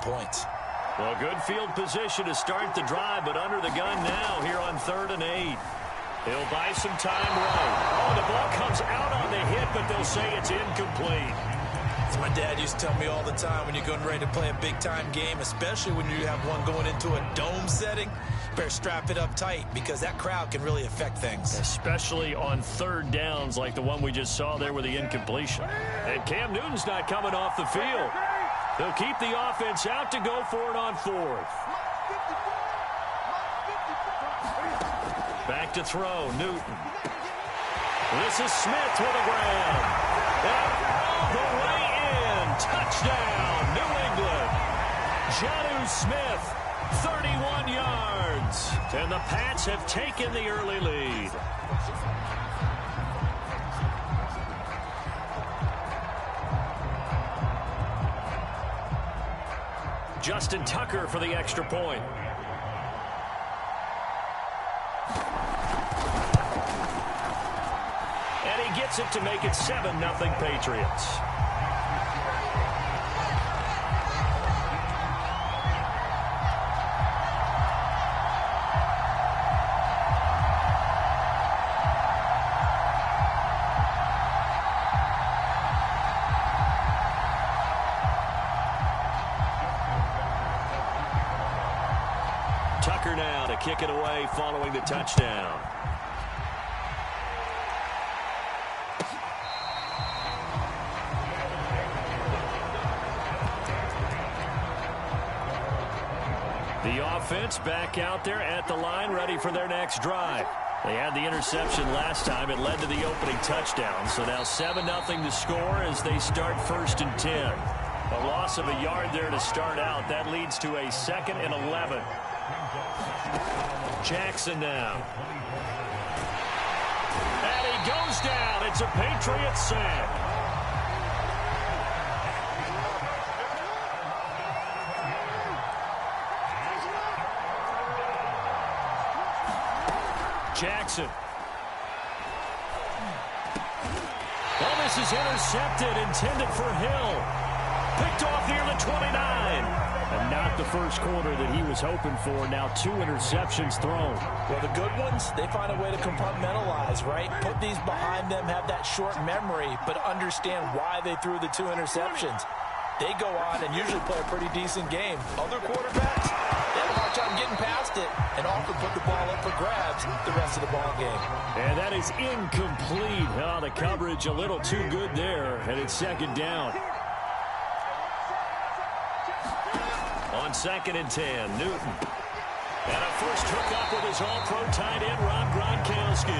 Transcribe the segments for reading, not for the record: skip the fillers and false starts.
points. Well, good field position to start the drive, but under the gun now here on 3rd and 8. He'll buy some time right. Oh, the ball comes out on the hit, but they'll say it's incomplete. As my dad used to tell me all the time, when you're getting ready to play a big-time game, especially when you have one going into a dome setting, you better strap it up tight because that crowd can really affect things. Especially on 3rd downs like the one we just saw there with the incompletion. And Cam Newton's not coming off the field. They'll keep the offense out to go for it on 4th. Back to throw, Newton. This is Smith with a grab. And all the way in. Touchdown, New England. Jonnu Smith, 31 yards. And the Pats have taken the early lead. Justin Tucker for the extra point. And he gets it to make it 7-0 Patriots. Tucker now to kick it away following the touchdown. The offense back out there at the line, ready for their next drive. They had the interception last time. It led to the opening touchdown. So now 7-0 the score as they start 1st and 10. A loss of a yard there to start out. That leads to a 2nd and 11. Jackson now. And he goes down. It's a Patriot sack. Jackson. Well, this is intercepted, intended for Hill. Picked off near the 29. And not the first quarter that he was hoping for. Now 2 interceptions thrown. Well, the good ones, they find a way to compartmentalize, right? Put these behind them, have that short memory, but understand why they threw the 2 interceptions. They go on and usually play a pretty decent game. Other quarterbacks, they have a hard time getting past it and often put the ball up for grabs the rest of the ball game. And that is incomplete. Oh, the coverage a little too good there, and it's 2nd down. On 2nd and 10, Newton. And a first hookup with his all-pro tight end, Rob Gronkowski.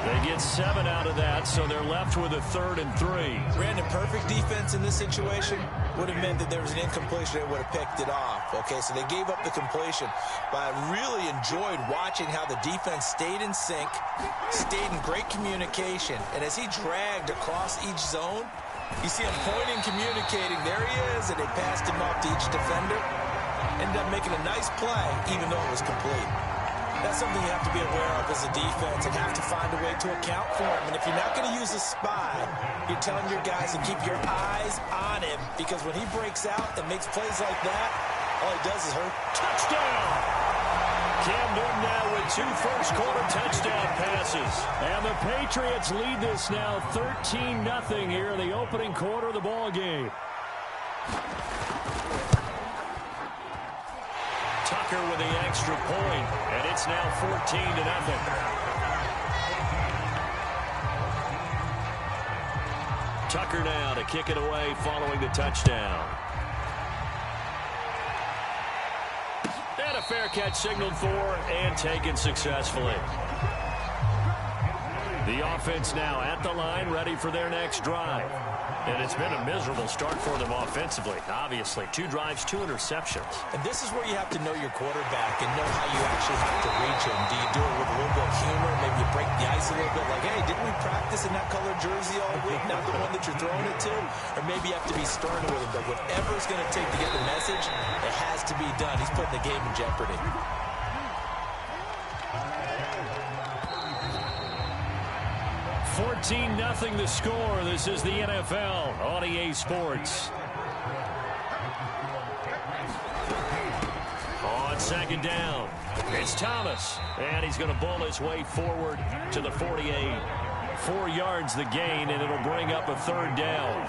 They get 7 out of that, so they're left with a 3rd and 3. Brandon, perfect defense in this situation would have meant that there was an incompletion. They would have picked it off. Okay, so they gave up the completion. But I really enjoyed watching how the defense stayed in sync, stayed in great communication. And as he dragged across each zone, you see him pointing, communicating. There he is, and they passed him off to each defender. Ended up making a nice play, even though it was complete. That's something you have to be aware of as a defense and have to find a way to account for him. And if you're not going to use a spy, you're telling your guys to keep your eyes on him, because when he breaks out and makes plays like that, all he does is hurt. Touchdown! Cam Newton now with 2 first-quarter touchdown passes. And the Patriots lead this now 13-0 here in the opening quarter of the ball game. Tucker with the extra point, and it's now 14-0. Tucker now to kick it away following the touchdown. And a fair catch signaled for and taken successfully. The offense now at the line, ready for their next drive. And it's been a miserable start for them offensively. Obviously, 2 drives, 2 interceptions. And this is where you have to know your quarterback and know how you actually have to reach him. Do you do it with a little bit of humor? Maybe you break the ice a little bit, like, hey, didn't we practice in that color jersey all week, not the one that you're throwing it to? Or maybe you have to be stern with him. But whatever it's going to take to get the message, it has to be done. He's putting the game in jeopardy. 14-0 the score. This is the NFL on EA Sports. second down. It's Thomas, and he's going to bull his way forward to the 48. 4 yards the gain, and it'll bring up a third down.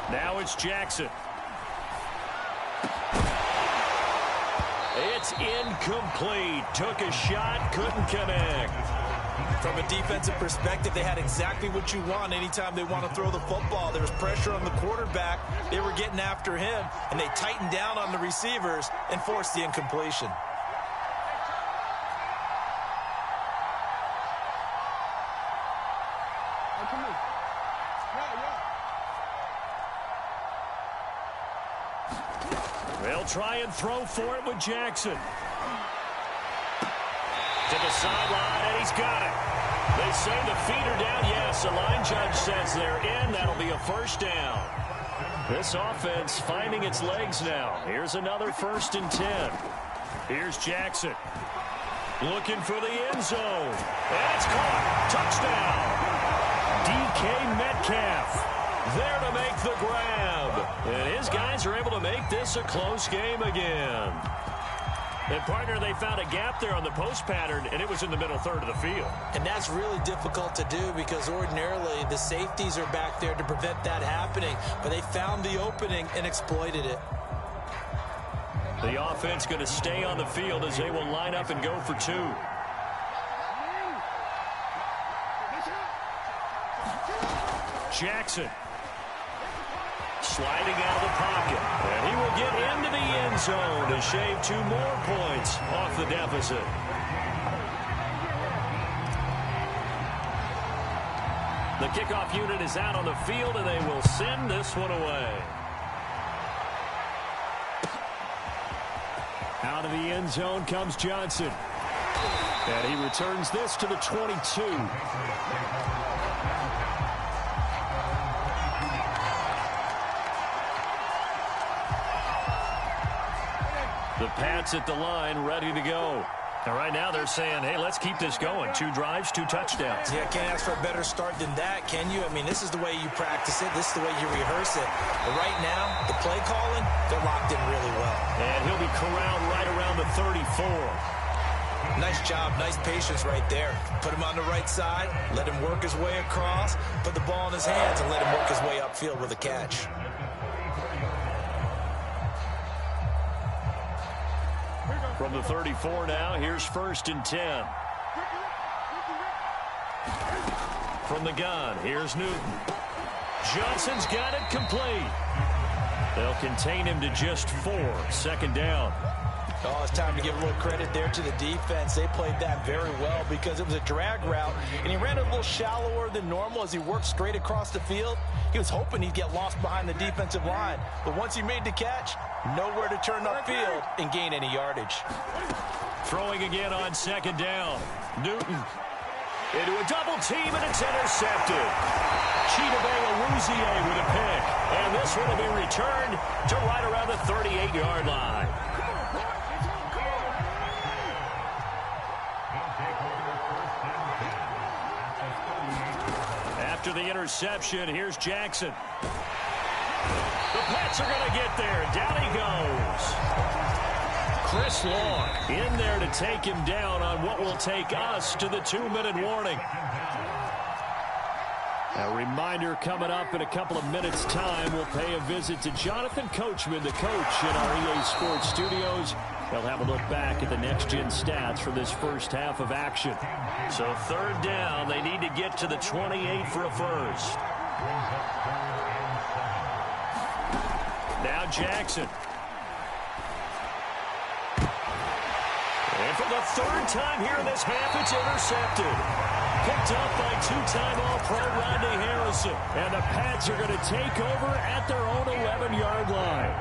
Now it's Jackson. It's incomplete. Took a shot, couldn't connect. From a defensive perspective, they had exactly what you want anytime they want to throw the football. There was pressure on the quarterback. They were getting after him, and they tightened down on the receivers and forced the incompletion. They'll try and throw for it with Jackson. To the sideline, and he's got it. They say the feet are down. Yes, the line judge says they're in. That'll be a first down. This offense finding its legs now. Here's another 1st and 10. Here's Jackson. Looking for the end zone. And it's caught. Touchdown. DK Metcalf there to make the grab. And his guys are able to make this a close game again. And, partner, they found a gap there on the post pattern, and it was in the middle third of the field. And that's really difficult to do because ordinarily the safeties are back there to prevent that happening. But they found the opening and exploited it. The offense going to stay on the field as they will line up and go for 2. Jackson. Sliding out of the pocket. And he will get into the end zone to shave 2 more points off the deficit. The kickoff unit is out on the field, and they will send this one away. Out of the end zone comes Johnson. And he returns this to the 22. The Pats at the line, ready to go. And right now they're saying, hey, let's keep this going. 2 drives, 2 touchdowns. Yeah, can't ask for a better start than that, can you? I mean, this is the way you practice it. This is the way you rehearse it. But right now, the play calling, they're locked in really well. And he'll be corralled right around the 34. Nice job, nice patience right there. Put him on the right side, let him work his way across, put the ball in his hands, and let him work his way upfield with a catch. From the 34 now, here's 1st and 10. From the gun, here's Newton. Johnson's got it complete. They'll contain him to just 4. 2nd down. Oh, it's time to give a little credit there to the defense. They played that very well because it was a drag route, and he ran a little shallower than normal as he worked straight across the field. He was hoping he'd get lost behind the defensive line, but once he made the catch, nowhere to turn upfield and gain any yardage. Throwing again on 2nd down. Newton into a double team, and it's intercepted. Shiba with a pick, and this one will be returned to right around the 38-yard line. After the interception, here's Jackson. The Pats are going to get there. Down he goes. Chris Long in there to take him down on what will take us to the 2-minute warning. A reminder coming up in a couple of minutes' time. We'll pay a visit to Jonathan Coachman, the coach in our EA Sports studios. They'll have a look back at the next-gen stats for this first half of action. So 3rd down, they need to get to the 28 for a first. Now Jackson. And for the 3rd time here in this half, it's intercepted. Picked up by 2-time All-Pro Rodney Harrison. And the Pats are going to take over at their own 11-yard line.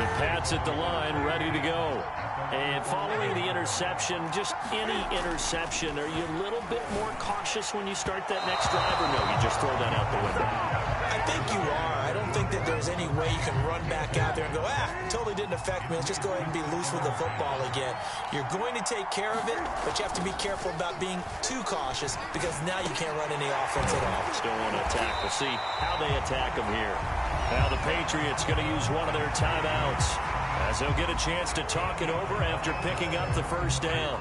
The Pats at the line, ready to go. And following the interception, just any interception, are you a little bit more cautious when you start that next drive, or no, you just throw that out the window? I think you are. I don't think that there's any way you can run back out there and go, totally didn't affect me. Let's just go ahead and be loose with the football again. You're going to take care of it, but you have to be careful about being too cautious because now you can't run any offense at all. Still want to attack. We'll see how they attack them here. Now the Patriots going to use one of their timeouts. As he'll get a chance to talk it over after picking up the first down.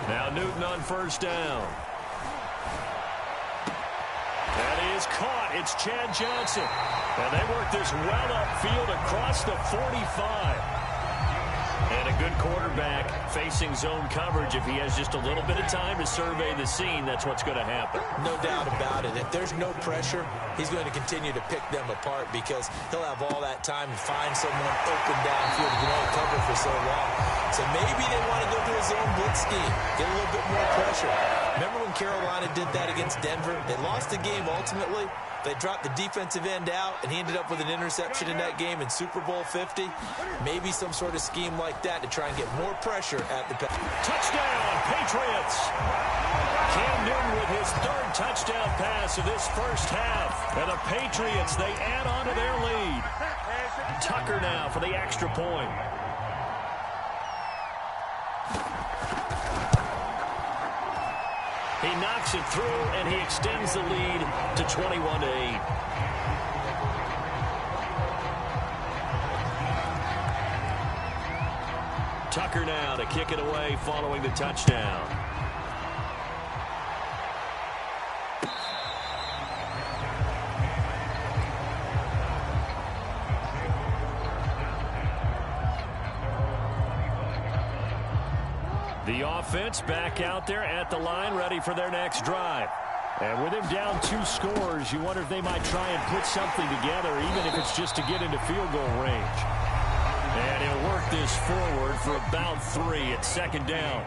Now Newton on first down. That is caught. It's Chad Johnson. And they work this well upfield across the 45. And a good quarterback facing zone coverage. If he has just a little bit of time to survey the scene, that's what's going to happen. No doubt about it. If there's no pressure, he's going to continue to pick them apart because he'll have all that time to find someone open downfield. You can only cover for so long. So maybe they want to go to a zone blitz scheme, get a little bit more pressure. Remember when Carolina did that against Denver? They lost the game ultimately. They dropped the defensive end out, and he ended up with an interception in that game in Super Bowl 50. Maybe some sort of scheme like that to try and get more pressure at the pass. Touchdown, Patriots! Cam Newton with his third touchdown pass of this first half. And the Patriots, they add on to their lead. Tucker now for the extra point. He knocks it through, and he extends the lead to 21-8. Tucker now to kick it away following the touchdown. The offense back out there at the line, ready for their next drive. And with him down 2 scores, you wonder if they might try and put something together, even if it's just to get into field goal range. And he'll work this forward for about 3 at second down.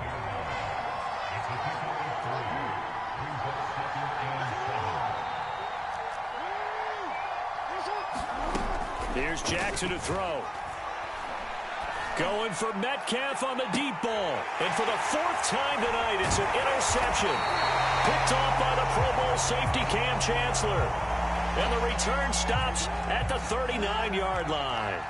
Here's Jackson to throw. Going for Metcalf on the deep ball. And for the 4th time tonight, it's an interception. Picked off by the Pro Bowl safety Cam Chancellor. And the return stops at the 39-yard line.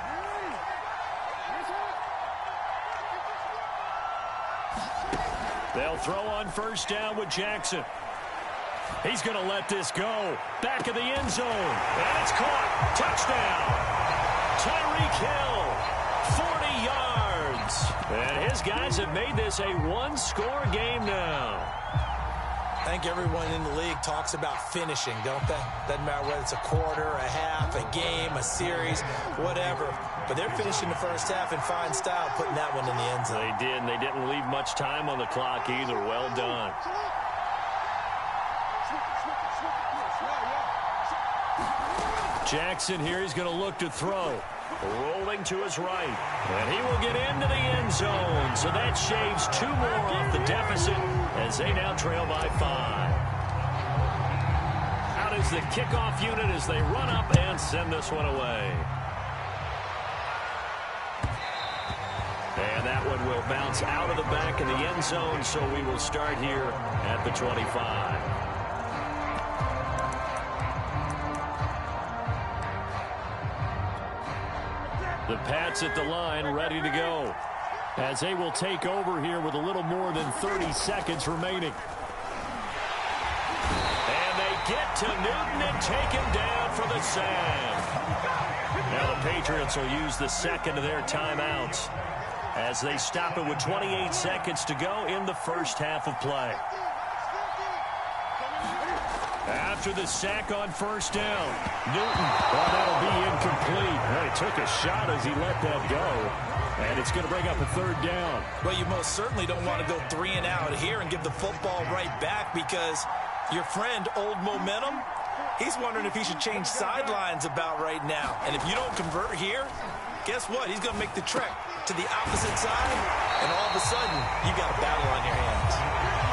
They'll throw on first down with Jackson. He's going to let this go. Back of the end zone. And it's caught. Touchdown. Tyreek Hill. 40 yards. And his guys have made this a 1-score game now. I think everyone in the league talks about finishing, don't they? Doesn't matter whether it's a quarter, a half, a game, a series, whatever. But they're finishing the first half in fine style, putting that one in the end zone. They did, and they didn't leave much time on the clock either. Well done. Jackson here, he's going to look to throw. Rolling to his right. And he will get into the end zone. So that shaves 2 more off the deficit as they now trail by 5. Out is the kickoff unit as they run up and send this one away. And that one will bounce out of the back of the end zone, so we will start here at the 25. The Pats at the line, ready to go, as they will take over here with a little more than 30 seconds remaining. And they get to Newton and take him down for the sack. Now the Patriots will use the second of their timeouts as they stop it with 28 seconds to go in the first half of play. After the sack on first down, Newton, well, that'll be incomplete. Well, he took a shot as he let that go, and it's going to bring up a 3rd down. Well, you most certainly don't want to go 3 and out here and give the football right back because your friend, Old Momentum, he's wondering if he should change sidelines about right now. And if you don't convert here, guess what? He's going to make the trek to the opposite side, and all of a sudden, you got a battle on your hands.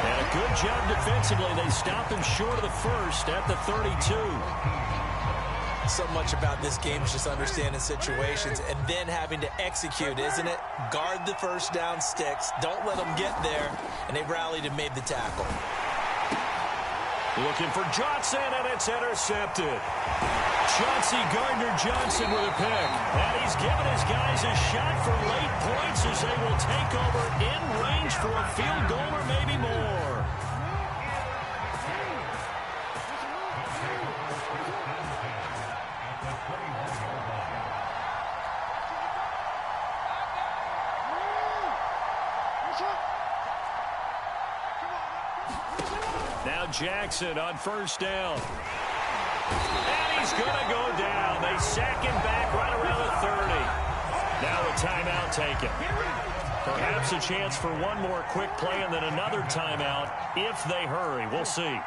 And a good job defensively. They stopped him short of the first at the 32. So much about this game is just understanding situations and then having to execute, isn't it? Guard the first down sticks. Don't let them get there. And they rallied and made the tackle. Looking for Johnson, and it's intercepted. Chauncey Gardner-Johnson with a pick. And he's given his guys a shot for late points as they will take over in range for a field goal or maybe more. Jackson on first down. And he's going to go down. They sack him back right around the 30. Now a timeout taken. Perhaps a chance for one more quick play and then another timeout if they hurry. We'll see.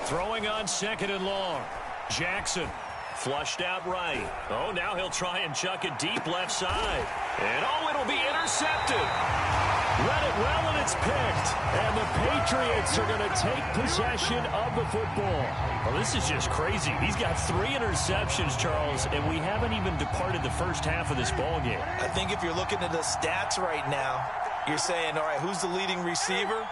Throwing on second and long. Jackson flushed out right. Oh, now he'll try and chuck it deep left side. And, oh, it'll be intercepted. Read it well, and it's picked. And the Patriots are going to take possession of the football. Well, this is just crazy. He's got 3 interceptions, Charles, and we haven't even departed the first half of this ballgame. I think if you're looking at the stats right now, you're saying, all right, who's the leading receiver?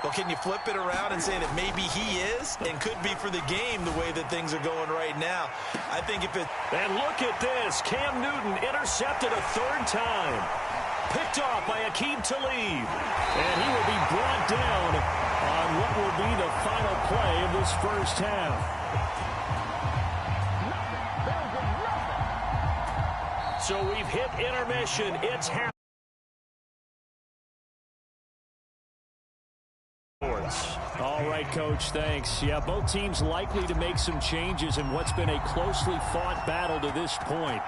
Well, can you flip it around and say that maybe he is and could be for the game the way that things are going right now? I think if it... And look at this. Cam Newton intercepted a 3rd time. Picked off by Aqib Talib. And he will be brought down on what will be the final play of this first half. So we've hit intermission. It's half. All right, Coach, thanks. Yeah, both teams likely to make some changes in what's been a closely fought battle to this point.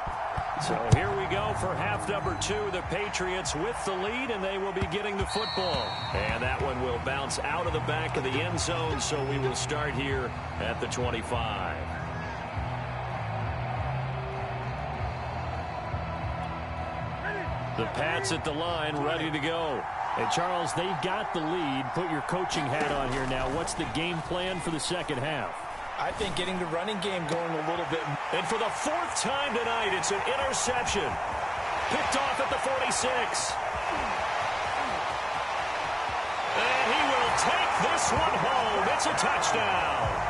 So here we go for half number 2. The Patriots with the lead, and they will be getting the football. And that one will bounce out of the back of the end zone, so we will start here at the 25. The Pats at the line, ready to go. And, Charles, they've got the lead. Put your coaching hat on here now. What's the game plan for the second half? I think getting the running game going a little bit. And for the 4th time tonight, it's an interception. Picked off at the 46. And he will take this one home. It's a touchdown.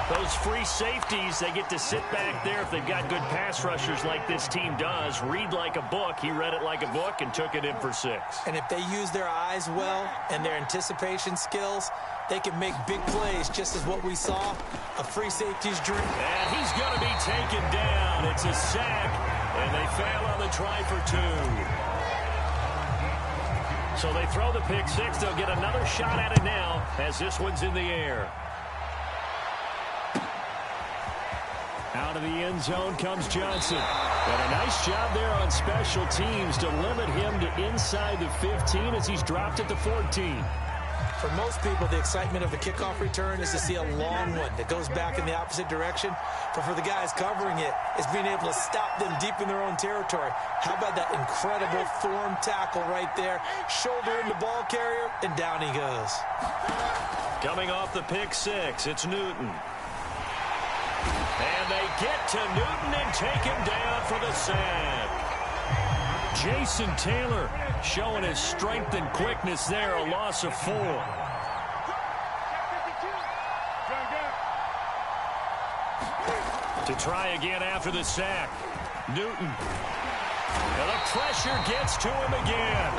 Those free safeties, they get to sit back there if they've got good pass rushers like this team does. Read like a book. He read it like a book and took it in for 6. And if they use their eyes well and their anticipation skills, they can make big plays, just as what we saw. A free safety's dream. And he's going to be taken down. It's a sack, and they fail on the try for 2. So they throw the pick 6. They'll get another shot at it now as this one's in the air. Out of the end zone comes Johnson. And a nice job there on special teams to limit him to inside the 15 as he's dropped at the 14. For most people, the excitement of a kickoff return is to see a long one that goes back in the opposite direction. But for the guys covering it, it's being able to stop them deep in their own territory. How about that incredible form tackle right there? Shoulder in the ball carrier, and down he goes. Coming off the pick 6, it's Newton. And they get to Newton and take him down for the sack. Jason Taylor showing his strength and quickness there, a loss of 4. To try again after the sack. Newton. And the pressure gets to him again.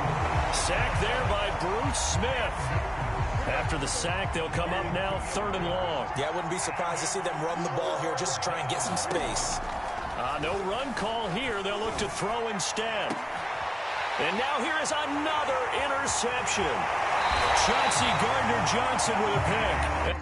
Sack there by Bruce Smith. After the sack, they'll come up now 3rd and long. Yeah, I wouldn't be surprised to see them run the ball here just to try and get some space. No run call here. They'll look to throw instead. And now here is another interception. Chauncey Gardner-Johnson with a pick.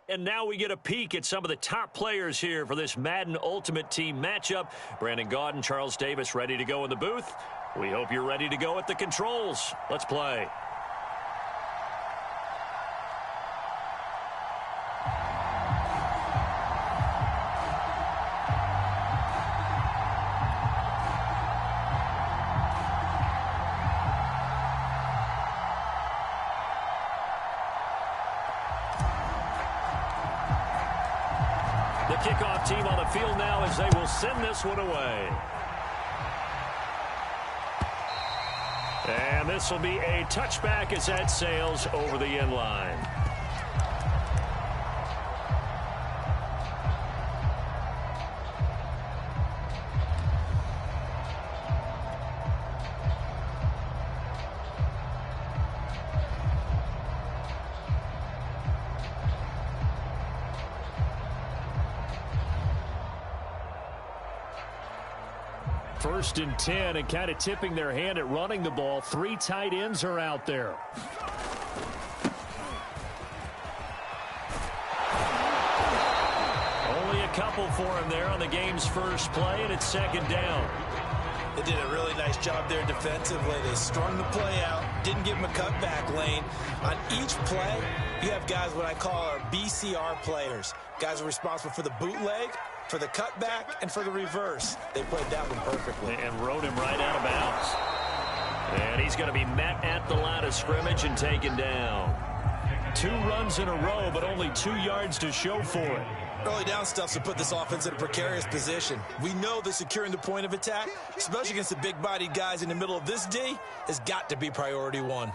And now we get a peek at some of the top players here for this Madden Ultimate Team matchup. Brandon Gaudin, Charles Davis ready to go in the booth. We hope you're ready to go at the controls. Let's play. The kickoff team on the field now as they will send this one away. And this will be a touchback as that sails over the end line. First and 10, and kind of tipping their hand at running the ball. 3 tight ends are out there. Only a couple for him there on the game's first play, and it's second down. They did a really nice job there defensively. They strung the play out, didn't give him a cutback lane. On each play, you have guys what I call our BCR players. Guys are responsible for the bootleg, for the cutback, and for the reverse. They played that one perfectly. And rode him right out of bounds. And he's going to be met at the line of scrimmage and taken down. 2 runs in a row, but only 2 yards to show for it. Early down stuff to put this offense in a precarious position. We know that securing the point of attack, especially against the big-bodied guys in the middle of this D, has got to be priority 1.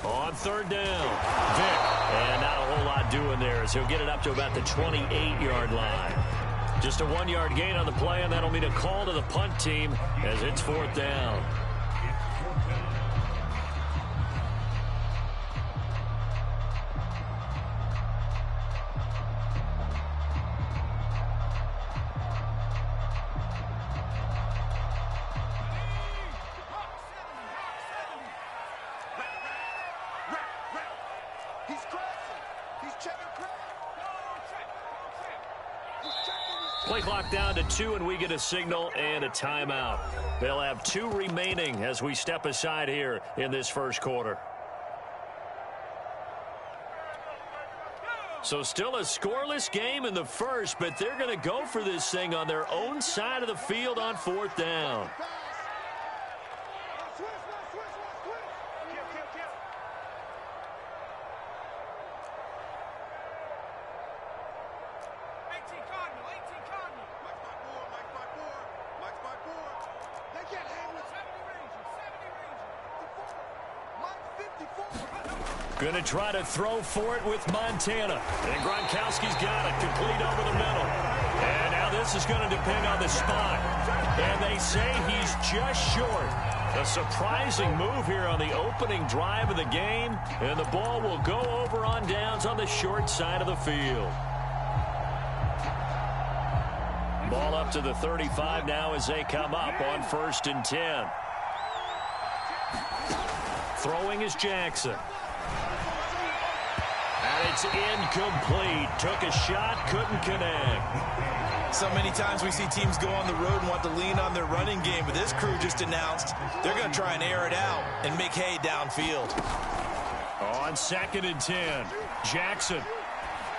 On third down, Vick. And not a whole lot doing there as he'll get it up to about the 28-yard line. Just a 1-yard gain on the play, and that'll mean a call to the punt team as it's 4th down. Play clock down to 2, and we get a signal and a timeout. They'll have 2 remaining as we step aside here in this first quarter. So still a scoreless game in the first, but they're going to go for this thing on their own side of the field on 4th down. Going to try to throw for it with Montana. And Gronkowski's got it, complete over the middle. And now this is going to depend on the spot. And they say he's just short. A surprising move here on the opening drive of the game. And the ball will go over on downs on the short side of the field. Ball up to the 35 now as they come up on 1st and 10. Throwing is Jackson. And it's incomplete. Took a shot, couldn't connect. So many times we see teams go on the road and want to lean on their running game, but this crew just announced they're going to try and air it out and make hay downfield. On 2nd and 10, Jackson.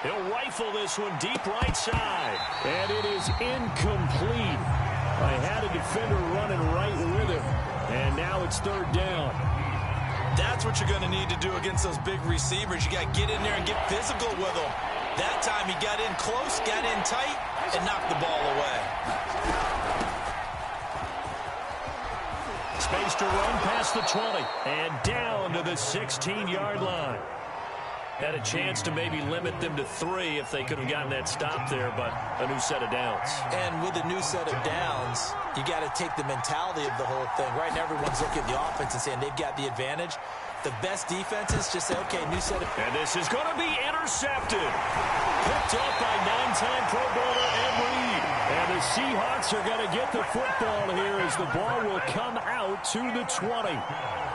He'll rifle this one deep right side. And it is incomplete. I had a defender running right with him. And now it's 3rd down. That's what you're going to need to do against those big receivers. You got to get in there and get physical with them. That time he got in close, got in tight, and knocked the ball away. Space to run past the 20 and down to the 16-yard line. Had a chance to maybe limit them to 3 if they could have gotten that stop there, but a new set of downs. And with a new set of downs, you got to take the mentality of the whole thing. Right now, everyone's looking at the offense and saying they've got the advantage. The best defenses just say, okay, new set of... And this is going to be intercepted. Picked up by 9-time Pro Bowler Ed Reed. And the Seahawks are going to get the football here as the ball will come out to the 20.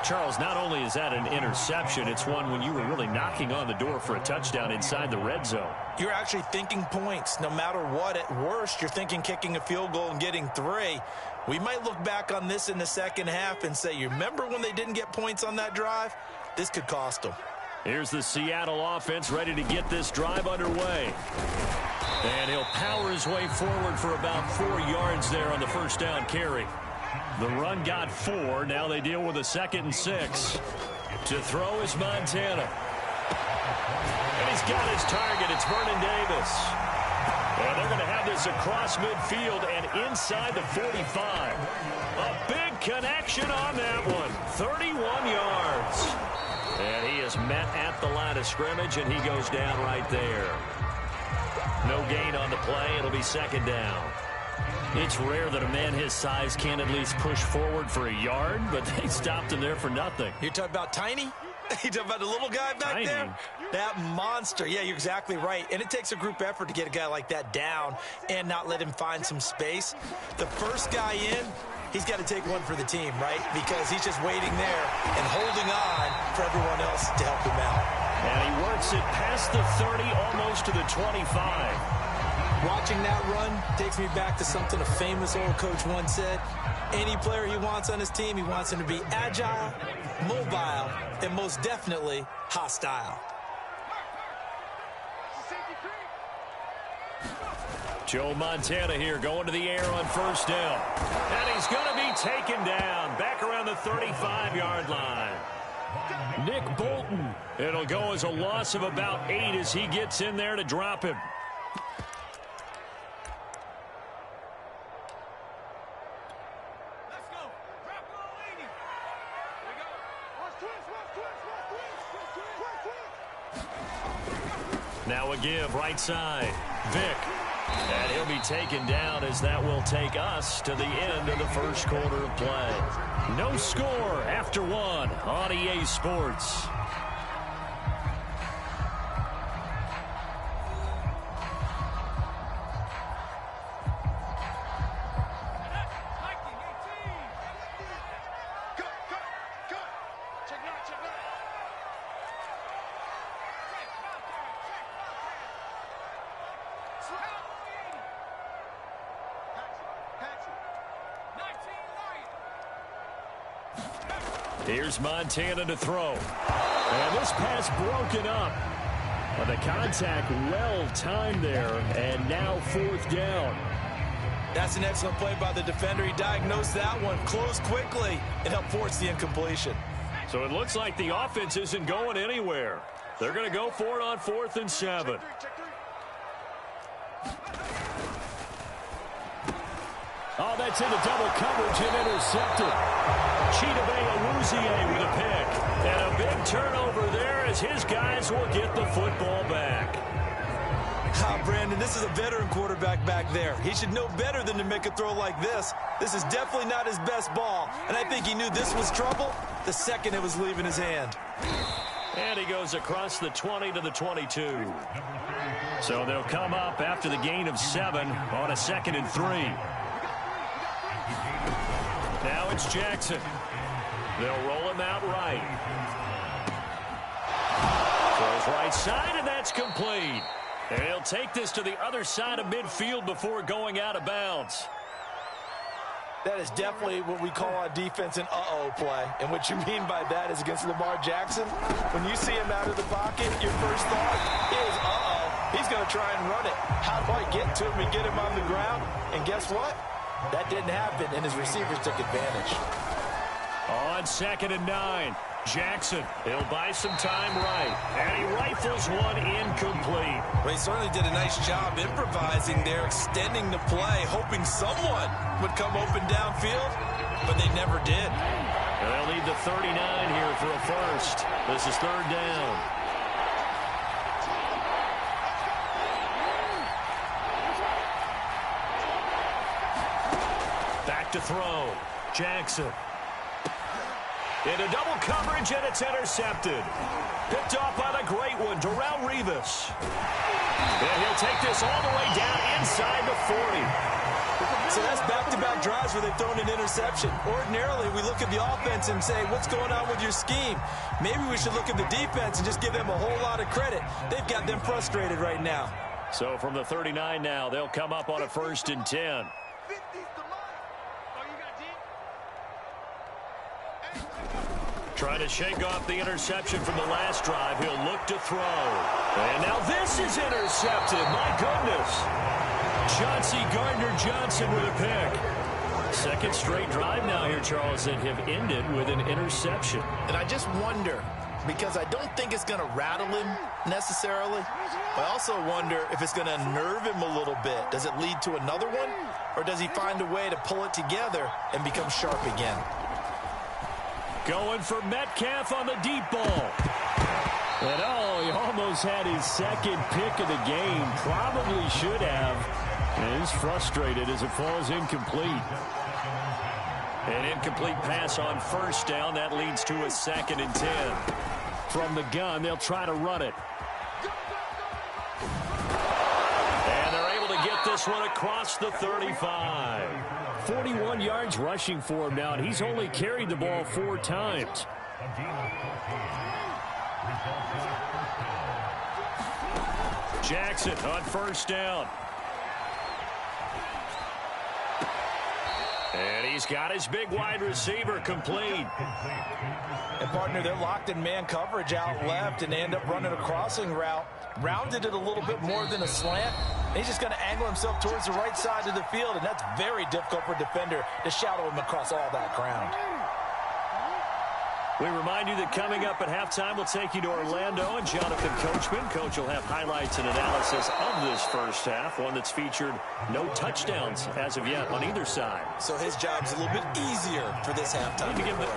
Charles, not only is that an interception, it's one when you were really knocking on the door for a touchdown inside the red zone. You're actually thinking points. No matter what, at worst, you're thinking kicking a field goal and getting 3. We might look back on this in the second half and say, you remember when they didn't get points on that drive? This could cost them. Here's the Seattle offense ready to get this drive underway. And he'll power his way forward for about 4 yards there on the first down carry. The run got 4. Now they deal with a 2nd and 6. To throw is Montana. And he's got his target. It's Vernon Davis. And they're going to have this across midfield and inside the 45. A big connection on that one. 31 yards. And he is met at the line of scrimmage, and he goes down right there. No gain on the play. It'll be 2nd down. It's rare that a man his size can't at least push forward for a yard, but they stopped him there for nothing. You're talking about Tiny? You talking about the little guy back there? That monster. Yeah, you're exactly right. And it takes a group effort to get a guy like that down and not let him find some space. The first guy in, he's got to take one for the team, right? Because he's just waiting there and holding on for everyone else to help him out. And he works it past the 30, almost to the 25. Watching that run takes me back to something a famous old coach once said. Any player he wants on his team, he wants him to be agile, mobile, and most definitely hostile. Joe Montana here going to the air on first down. And he's going to be taken down back around the 35-yard line. Nick Bolton. It'll go as a loss of about 8 as he gets in there to drop him. Now a give right side. Vick. And he'll be taken down as that will take us to the end of the first quarter of play. No score after 1 on EA Sports. Here's Montana to throw. And this pass broken up. But the contact well timed there. And now 4th down. That's an excellent play by the defender. He diagnosed that one, closed quickly, and helped force the incompletion. So it looks like the offense isn't going anywhere. They're going to go for it on 4th and 7. Oh, that's into double coverage and intercepted. Shiba with a pick. And a big turnover there as his guys will get the football back. Brandon, this is a veteran quarterback back there. He should know better than to make a throw like this. This is definitely not his best ball. And I think he knew this was trouble the second it was leaving his hand. And he goes across the 20 to the 22. So they'll come up after the gain of 7 on a 2nd and 3. Now it's Jackson. They'll roll him out right. Throws right side, and that's complete. And he'll take this to the other side of midfield before going out of bounds. That is definitely what we call on defense an uh-oh play. And what you mean by that is against Lamar Jackson, when you see him out of the pocket, your first thought is, uh-oh, he's going to try and run it. How do I get to him and get him on the ground? And guess what? That didn't happen, and his receivers took advantage. On 2nd and 9, Jackson, he'll buy some time right, and he rifles one incomplete. Well, he certainly did a nice job improvising there, extending the play, hoping someone would come open downfield, but they never did. And they'll need the 39 here for a first. This is 3rd down. Back to throw. Jackson. Into double coverage, and it's intercepted. Picked off by the great one, Darrelle Revis. And he'll take this all the way down inside the 40. So that's back-to-back drives where they've thrown an interception. Ordinarily, we look at the offense and say, what's going on with your scheme? Maybe we should look at the defense and just give them a whole lot of credit. They've got them frustrated right now. So from the 39 now, they'll come up on a 1st and 10. Trying to shake off the interception from the last drive. He'll look to throw. And now this is intercepted. My goodness. Chauncey Gardner-Johnson with a pick. Second straight drive now here, Charles, that have ended with an interception. And I just wonder, because I don't think it's going to rattle him necessarily, but I also wonder if it's going to unnerve him a little bit. Does it lead to another one, or does he find a way to pull it together and become sharp again? Going for Metcalf on the deep ball. And oh, he almost had his second pick of the game. Probably should have. And he's frustrated as it falls incomplete. An incomplete pass on 1st down. That leads to a 2nd and 10. From the gun, they'll try to run it. And they're able to get this one across the 35. 41 yards rushing for him now, and he's only carried the ball 4 times. Jackson on 1st down. And he's got his big wide receiver complete. And, partner, they're locked in man coverage out left, and they end up running a crossing route. Rounded it a little bit more than a slant. He's just going to angle himself towards the right side of the field, and that's very difficult for a defender to shadow him across all that ground. We remind you that coming up at halftime, we'll take you to Orlando and Jonathan Coachman. Coach will have highlights and analysis of this first half, one that's featured no touchdowns as of yet on either side. So his job's a little bit easier for this halftime.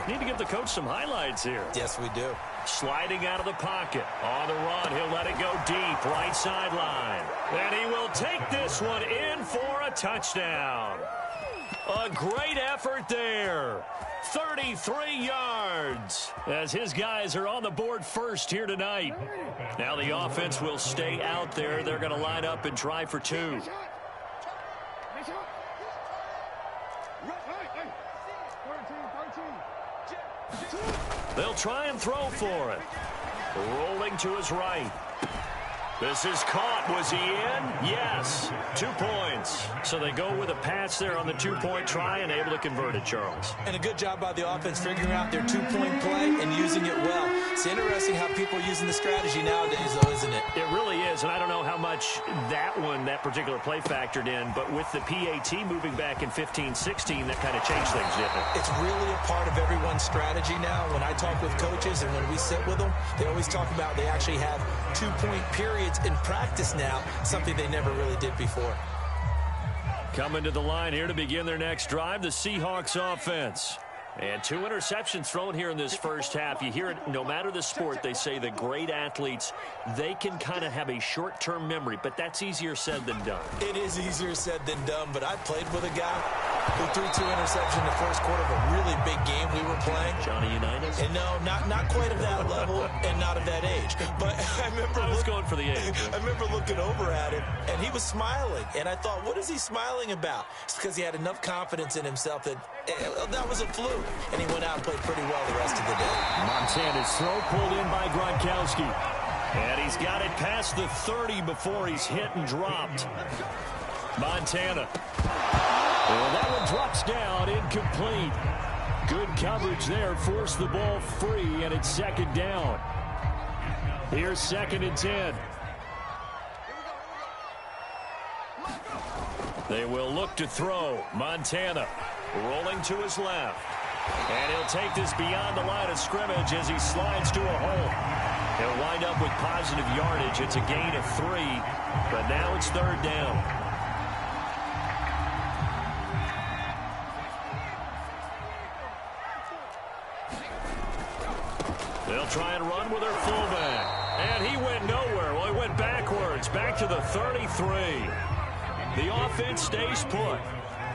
Need to give the coach some highlights here. Yes, we do. Sliding out of the pocket. On the run, he'll let it go deep, right sideline. And he will take this one in for a touchdown. A great effort there. 33 yards as his guys are on the board first here tonight. Now the offense will stay out there. They're going to line up and try for 2. They'll try and throw for it. Rolling to his right. This is caught. Was he in? Yes. 2 points. So they go with a pass there on the 2-point try and able to convert it, Charles. And a good job by the offense figuring out their 2-point play and using it well. It's interesting how people are using the strategy nowadays, though, isn't it? It really is, and I don't know how much that particular play factored in, but with the PAT moving back in 15-16, that kind of changed things, didn't it? It's really a part of everyone's strategy now. When I talk with coaches and when we sit with them, they always talk about they actually have 2-point periods in practice now, something they never really did before. Coming to the line here to begin their next drive, the Seahawks offense. And 2 interceptions thrown here in this first half. You hear it, no matter the sport, they say the great athletes, they can kind of have a short-term memory, but that's easier said than done. It is easier said than done, but I played with a guy who threw 2 interceptions in the first quarter of a really big game we were playing. Johnny Unitas? And no, not quite of that level and not of that age. But I remember going for the age. I remember looking over at him, and he was smiling. And I thought, what is he smiling about? It's because he had enough confidence in himself that that was a fluke. And he went out and played pretty well the rest of the day. Montana's throw pulled in by Gronkowski. And he's got it past the 30 before he's hit and dropped. Montana. Well, that one drops down, incomplete. Good coverage there, forced the ball free, and it's 2nd down. Here's 2nd and 10. They will look to throw. Montana rolling to his left. And he'll take this beyond the line of scrimmage as he slides to a hole. He'll wind up with positive yardage. It's a gain of 3, but now it's 3rd down. They'll try and run with their fullback. And he went nowhere. Well, he went backwards, back to the 33. The offense stays put.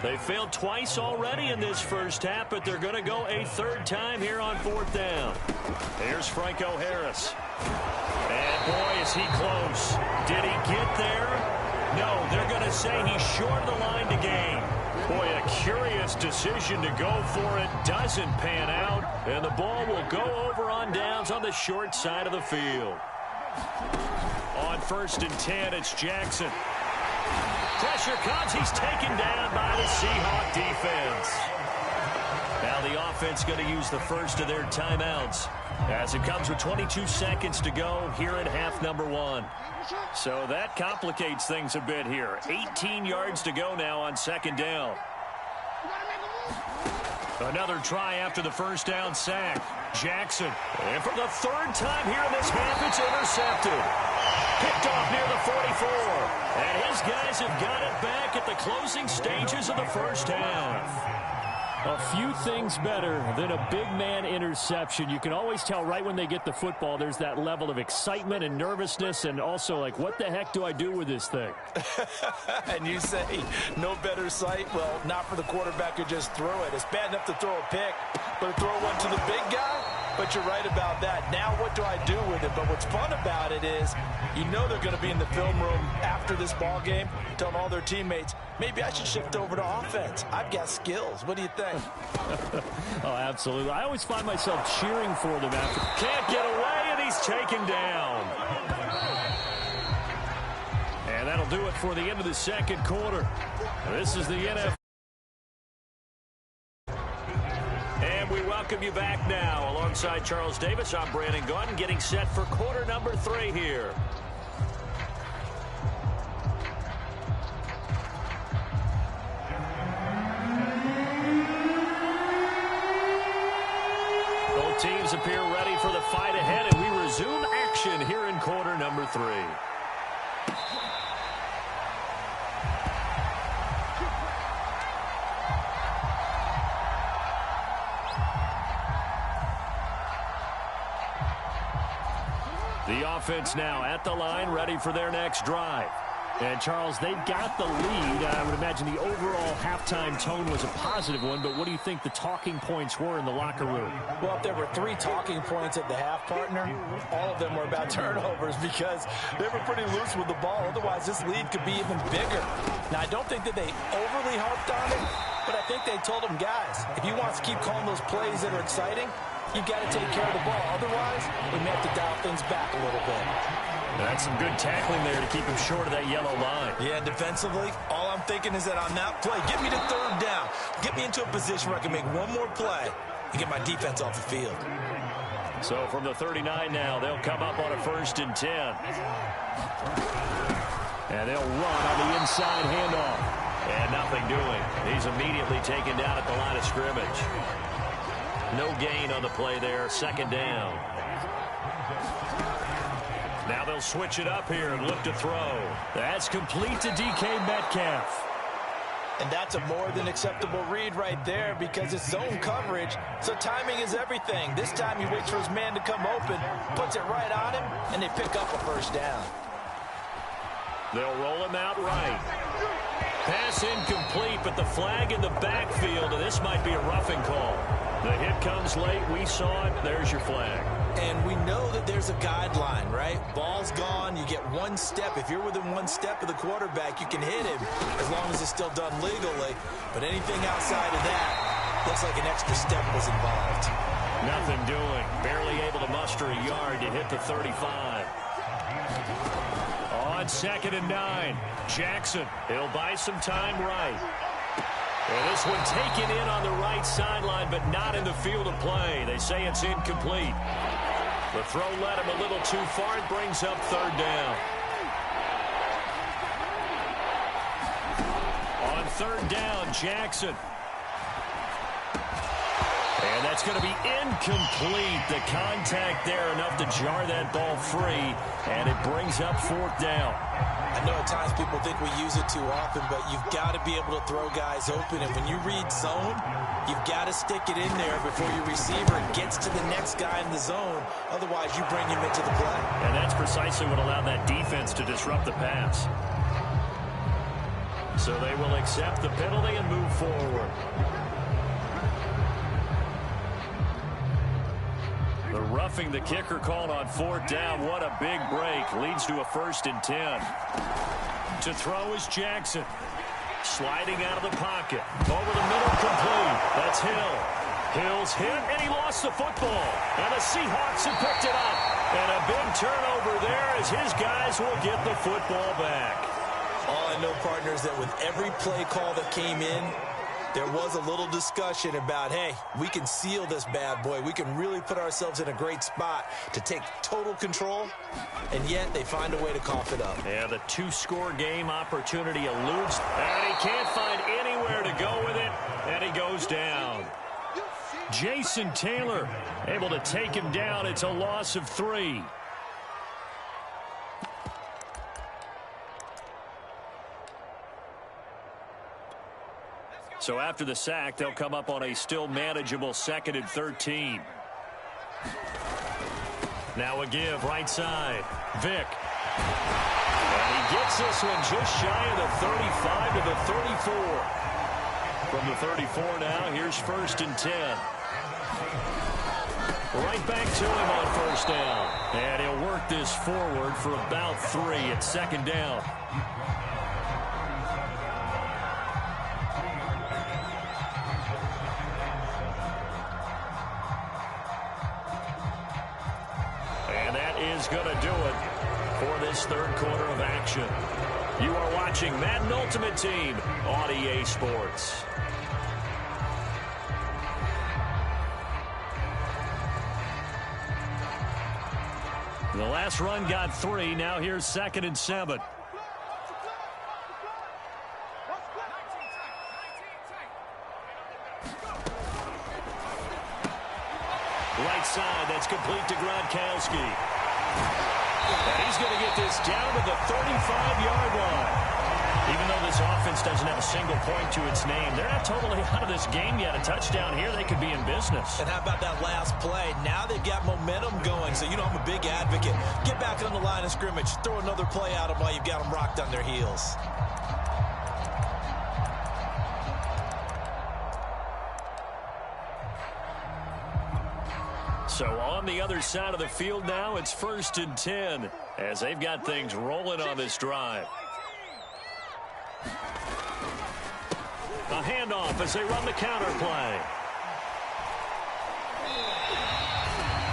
They failed twice already in this first half, but they're going to go a 3rd time here on 4th down. Here's Franco Harris. And boy, is he close. Did he get there? No, they're going to say he's short of the line to gain. Boy, a curious decision to go for it. Doesn't pan out. And the ball will go over on downs on the short side of the field. On 1st and 10, it's Jackson. Pressure comes. He's taken down by the Seahawk defense. Now the offense going to use the first of their timeouts as it comes with 22 seconds to go here in half number 1. So that complicates things a bit here. 18 yards to go now on 2nd down. Another try after the first down sack. Jackson. And for the 3rd time here in this half, it's intercepted. Picked off near the 44. And his guys have got it back at the closing stages of the first half. A few things better than a big man interception. You can always tell right when they get the football, there's that level of excitement and nervousness and also like, what the heck do I do with this thing? And you say, no better sight? Well, not for the quarterback who just threw it. It's bad enough to throw a pick, but to throw one to the big guy? But you're right about that. Now what do I do with it? But what's fun about it is you know they're going to be in the film room after this ball game telling all their teammates, maybe I should shift over to offense. I've got skills. What do you think? Oh, absolutely. I always find myself cheering for them after. Can't get away, and he's taken down. And that'll do it for the end of the 2nd quarter. This is the NFL. And we welcome you back now. Alongside Charles Davis, I'm Brandon Gunn, getting set for quarter number 3 here. Both teams appear ready for the fight ahead, and we resume action here in quarter number 3. The offense now at the line, ready for their next drive. And, Charles, they've got the lead. I would imagine the overall halftime tone was a positive one, but what do you think the talking points were in the locker room? Well, if there were 3 talking points at the half, partner, all of them were about turnovers because they were pretty loose with the ball. Otherwise, this lead could be even bigger. Now, I don't think that they overly harped on it, but I think they told them, guys, if you want to keep calling those plays that are exciting, you've got to take care of the ball. Otherwise, we may have to dial things back a little bit. That's some good tackling there to keep him short of that yellow line. Yeah, defensively, all I'm thinking is that on that play, get me to 3rd down. Get me into a position where I can make one more play and get my defense off the field. So from the 39 now, they'll come up on a 1st and 10. And they'll run on the inside handoff. And nothing doing. He's immediately taken down at the line of scrimmage. No gain on the play there. 2nd down. Now they'll switch it up here and look to throw. That's complete to DK Metcalf. And that's a more than acceptable read right there because it's zone coverage, so timing is everything. This time he waits for his man to come open, puts it right on him, and they pick up a 1st down. They'll roll him out right. Pass incomplete, but the flag in the backfield, and this might be a roughing call. The hit comes late. We saw it. There's your flag. And we know that there's a guideline, right? Ball's gone. You get 1 step. If you're within 1 step of the quarterback, you can hit him as long as it's still done legally. But anything outside of that looks like an extra step was involved. Nothing doing. Barely able to muster a yard to hit the 35. On 2nd and 9, Jackson. He'll buy some time right. And this one taken in on the right sideline, but not in the field of play. They say it's incomplete. The throw led him a little too far. It brings up 3rd down. On 3rd down, Jackson. And that's going to be incomplete. The contact there enough to jar that ball free, and it brings up 4th down. I know at times people think we use it too often, but you've got to be able to throw guys open. And when you read zone, you've got to stick it in there before your receiver gets to the next guy in the zone. Otherwise, you bring him into the play. And that's precisely what allowed that defense to disrupt the pass. So they will accept the penalty and move forward. The roughing the kicker called on 4th down. What a big break. Leads to a 1st and 10. To throw is Jackson. Sliding out of the pocket. Over the middle, complete. That's Hill. Hill's hit, and he lost the football. And the Seahawks have picked it up. And a big turnover there as his guys will get the football back. All I know, partners, that with every play call that came in, there was a little discussion about, hey, we can seal this bad boy. We can really put ourselves in a great spot to take total control, and yet they find a way to cough it up. Yeah, the two-score game opportunity eludes, and he can't find anywhere to go with it, and he goes down. Jason Taylor able to take him down. It's a loss of 3. So after the sack, they'll come up on a still manageable 2nd and 13. Now a give right side. Vick. And he gets this one just shy of the 35 to the 34. From the 34 now, here's 1st and 10. Right back to him on 1st down. And he'll work this forward for about 3 at 2nd down. Is going to do it for this 3rd quarter of action. You are watching Madden Ultimate Team on EA Sports. The last run got 3. Now here's 2nd and 7. Right side, that's complete to Gronkowski. And he's going to get this down to the 35-yard line. Even though this offense doesn't have a single point to its name, they're not totally out of this game yet. A touchdown here, they could be in business. And how about that last play? Now they've got momentum going. So, you know, I'm a big advocate. Get back on the line of scrimmage. Throw another play at them while you've got them rocked on their heels. So on the other side of the field now, it's 1st and 10 as they've got things rolling on this drive. A handoff as they run the counter play.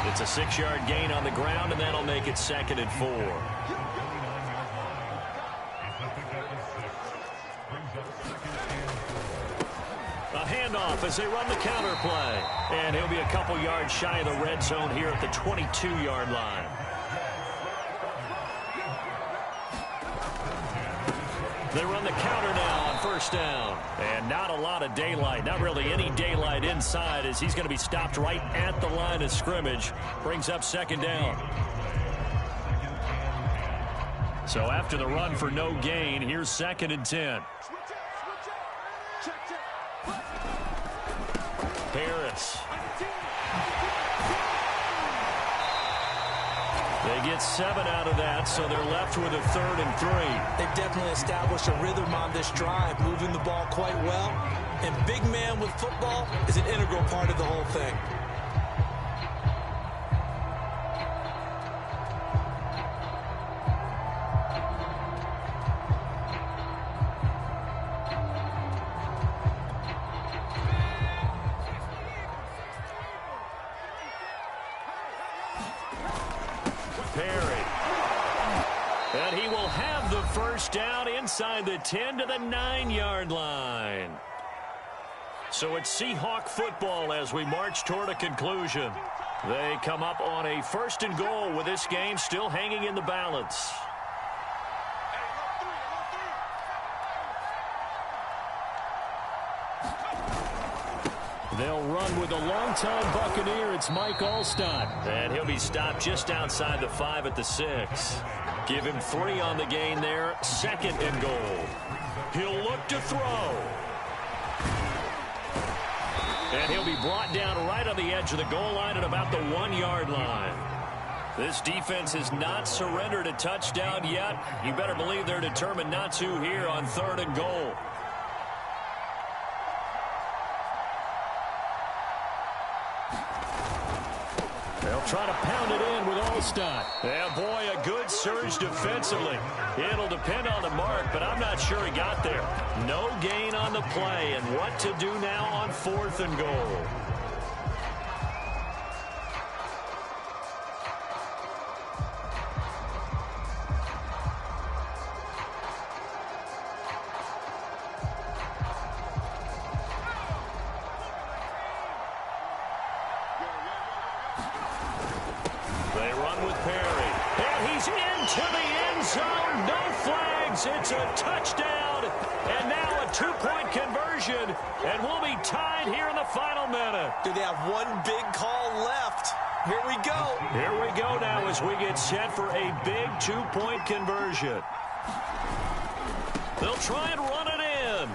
It's a 6-yard gain on the ground, and that'll make it 2nd and 4. A handoff as they run the counter play. And he'll be a couple yards shy of the red zone here at the 22-yard line. They run the counter now on 1st down. And not a lot of daylight. Not really any daylight inside as he's going to be stopped right at the line of scrimmage. Brings up 2nd down. So after the run for no gain, here's 2nd and 10. Harris. They get 7 out of that, so they're left with a 3rd and 3. They've definitely established a rhythm on this drive, moving the ball quite well. And big man with football is an integral part of the whole thing. And he will have the 1st down inside the 10 to the 9-yard line. So it's Seahawk football as we march toward a conclusion. They come up on a 1st and goal with this game still hanging in the balance. They'll run with a longtime Buccaneer. It's Mike Allstott. And he'll be stopped just outside the 5 at the 6. Give him 3 on the gain there. 2nd and goal. He'll look to throw. And he'll be brought down right on the edge of the goal line at about the 1-yard line. This defense has not surrendered a touchdown yet. You better believe they're determined not to here on 3rd and goal. They'll try to pound it in with Olstein. Yeah, boy, a good surge defensively. It'll depend on the mark, but I'm not sure he got there. No gain on the play, and what to do now on 4th and goal. It's a touchdown, and now a 2-point conversion, and we'll be tied here in the final minute. Do they have one big call left? Here we go. Here we go now as we get set for a big 2-point conversion. They'll try and run it in,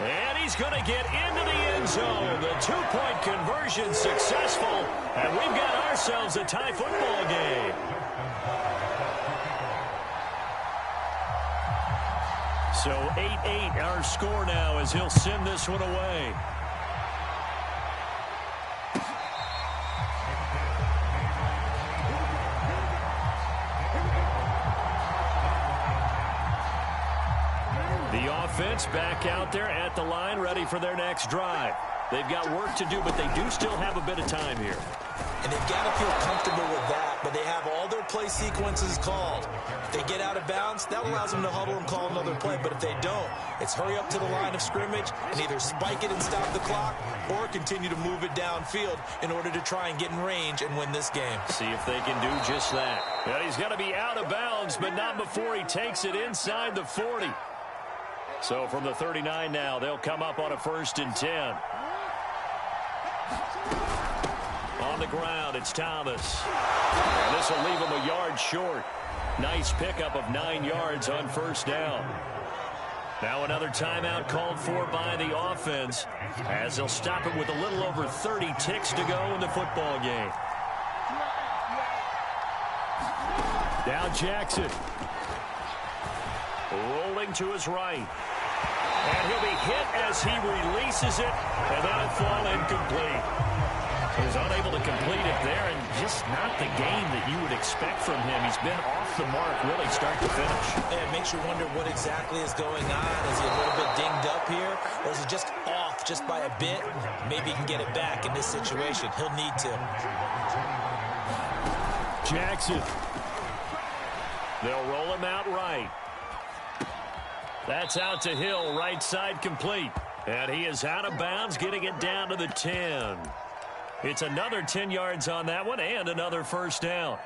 and he's going to get into the end zone. The 2-point conversion successful, and we've got ourselves a tie football game. So 8-8 our score now as he'll send this one away. The offense back out there at the line, ready for their next drive. They've got work to do, but they do still have a bit of time here. And they've got to feel comfortable with that, but they have all their play sequences called. If they get out of bounds, that allows them to huddle and call another play, but if they don't, it's hurry up to the line of scrimmage and either spike it and stop the clock or continue to move it downfield in order to try and get in range and win this game. See if they can do just that. And he's got to be out of bounds, but not before he takes it inside the 40. So from the 39 now, they'll come up on a 1st and 10. On the ground, it's Thomas. And this will leave him a yard short. Nice pickup of 9 yards on 1st down. Now another timeout called for by the offense as they'll stop it with a little over 30 ticks to go in the football game. Now Jackson. Rolling to his right. And he'll be hit as he releases it, and that'll fall incomplete. He's unable to complete it there, and just not the game that you would expect from him. He's been off the mark really start to finish. And it makes you wonder what exactly is going on. Is he a little bit dinged up here, or is he just off just by a bit? Maybe he can get it back in this situation. He'll need to. Jackson. They'll roll him out right. That's out to Hill, right side complete. And he is out of bounds, getting it down to the 10. It's another 10 yards on that one and another 1st down.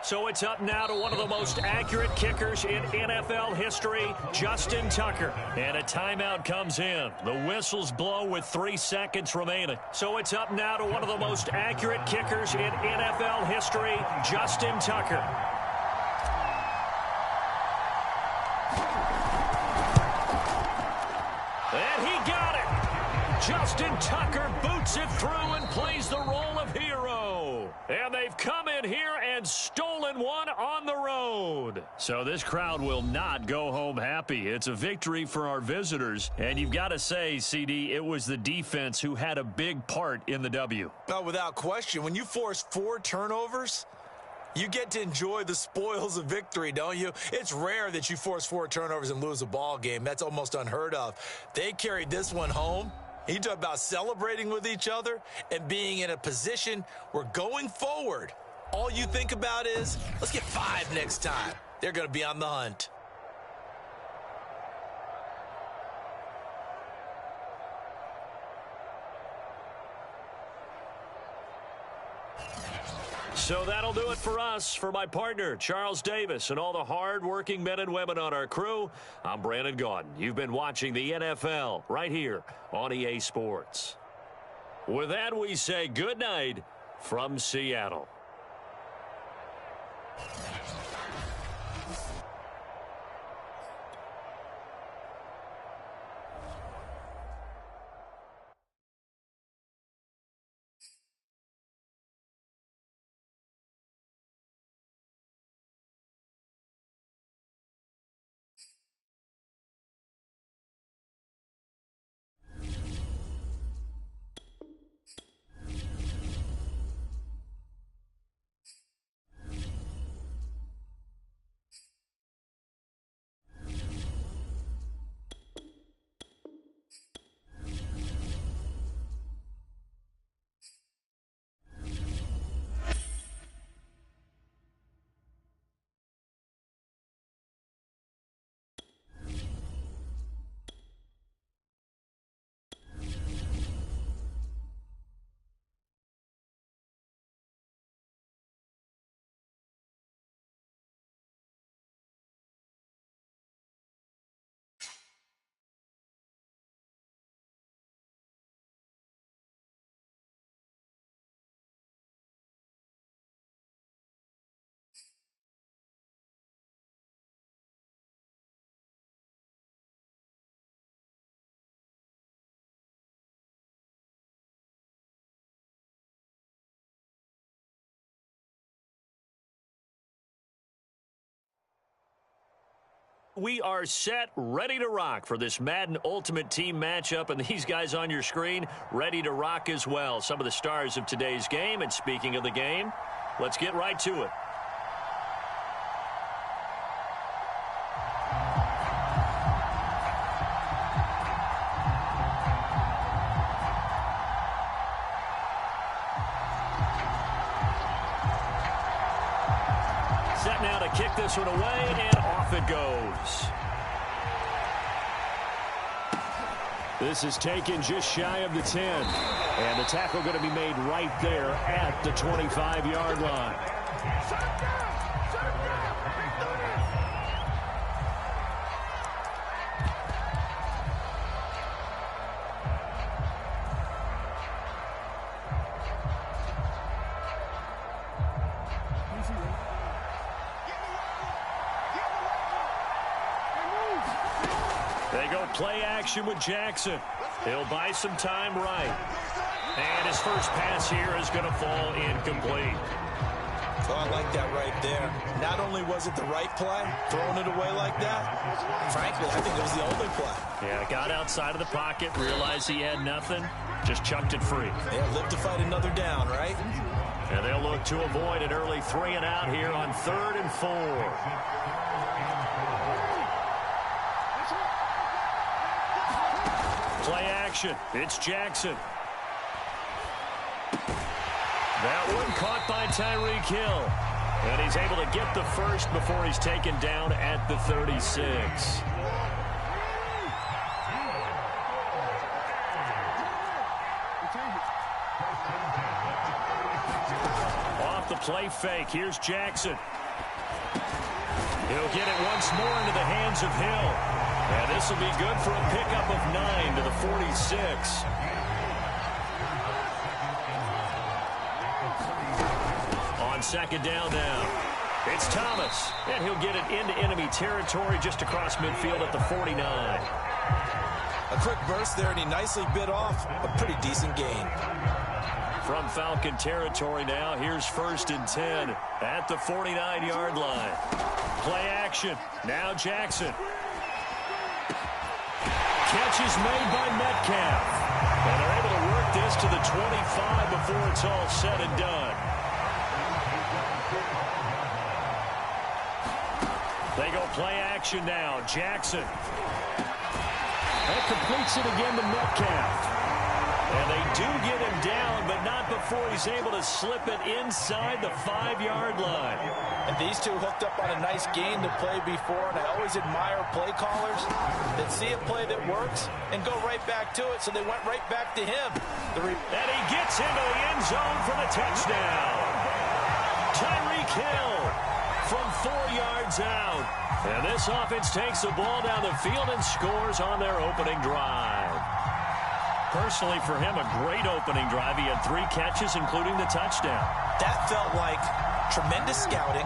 So it's up now to one of the most accurate kickers in NFL history, Justin Tucker. And a timeout comes in. The whistles blow with 3 seconds remaining. So it's up now to one of the most accurate kickers in NFL history, Justin Tucker. And he got it. Justin Tucker boots it through and plays the role of hero. And they've come in here and stolen one on the road. So this crowd will not go home happy. It's a victory for our visitors. And you've got to say, CD, it was the defense who had a big part in the W. Oh, without question. When you force 4 turnovers, you get to enjoy the spoils of victory, don't you? It's rare that you force 4 turnovers and lose a ball game. That's almost unheard of. They carried this one home. You talk about celebrating with each other and being in a position where going forward, all you think about is, let's get 5 next time. They're going to be on the hunt. So that'll do it for us. For my partner, Charles Davis, and all the hard-working men and women on our crew, I'm Brandon Gaudin. You've been watching the NFL right here on EA Sports. With that, we say good night from Seattle. We are set, ready to rock for this Madden Ultimate Team matchup, and these guys on your screen ready to rock as well. Some of the stars of today's game, and speaking of the game, let's get right to it. Set now to kick this one away, and off it goes. This is taken just shy of the 10. And the tackle going to be made right there at the 25-yard line. They go play action with Jackson. He'll buy some time right. And his first pass here is going to fall incomplete. Oh, I like that right there. Not only was it the right play, throwing it away like that, frankly, I think it was the only play. Yeah, got outside of the pocket, realized he had nothing, just chucked it free. Yeah, live to fight another down, right? And they'll look to avoid an early 3 and out here on 3rd and 4. Play action. It's Jackson. That one caught by Tyreek Hill. And he's able to get the first before he's taken down at the 36. Off the play fake. Here's Jackson. He'll get it once more into the hands of Hill. And this will be good for a pickup of 9 to the 46. On second down now, it's Thomas. And he'll get it into enemy territory just across midfield at the 49. A quick burst there, and he nicely bit off a pretty decent gain. From Falcon territory now, here's 1st and 10 at the 49-yard line. Play action. Now Jackson. Catch is made by Metcalf. And they're able to work this to the 25 before it's all said and done. They go play action now. Jackson. That completes it again to Metcalf. And they do get him down, but not before he's able to slip it inside the 5-yard line. And these two hooked up on a nice gain to play before, and I always admire play callers that see a play that works and go right back to it, so they went right back to him. And he gets into the end zone for the touchdown. Tyreek Hill from 4 yards out. And this offense takes the ball down the field and scores on their opening drive. Personally, for him, a great opening drive. He had 3 catches, including the touchdown. That felt like tremendous scouting,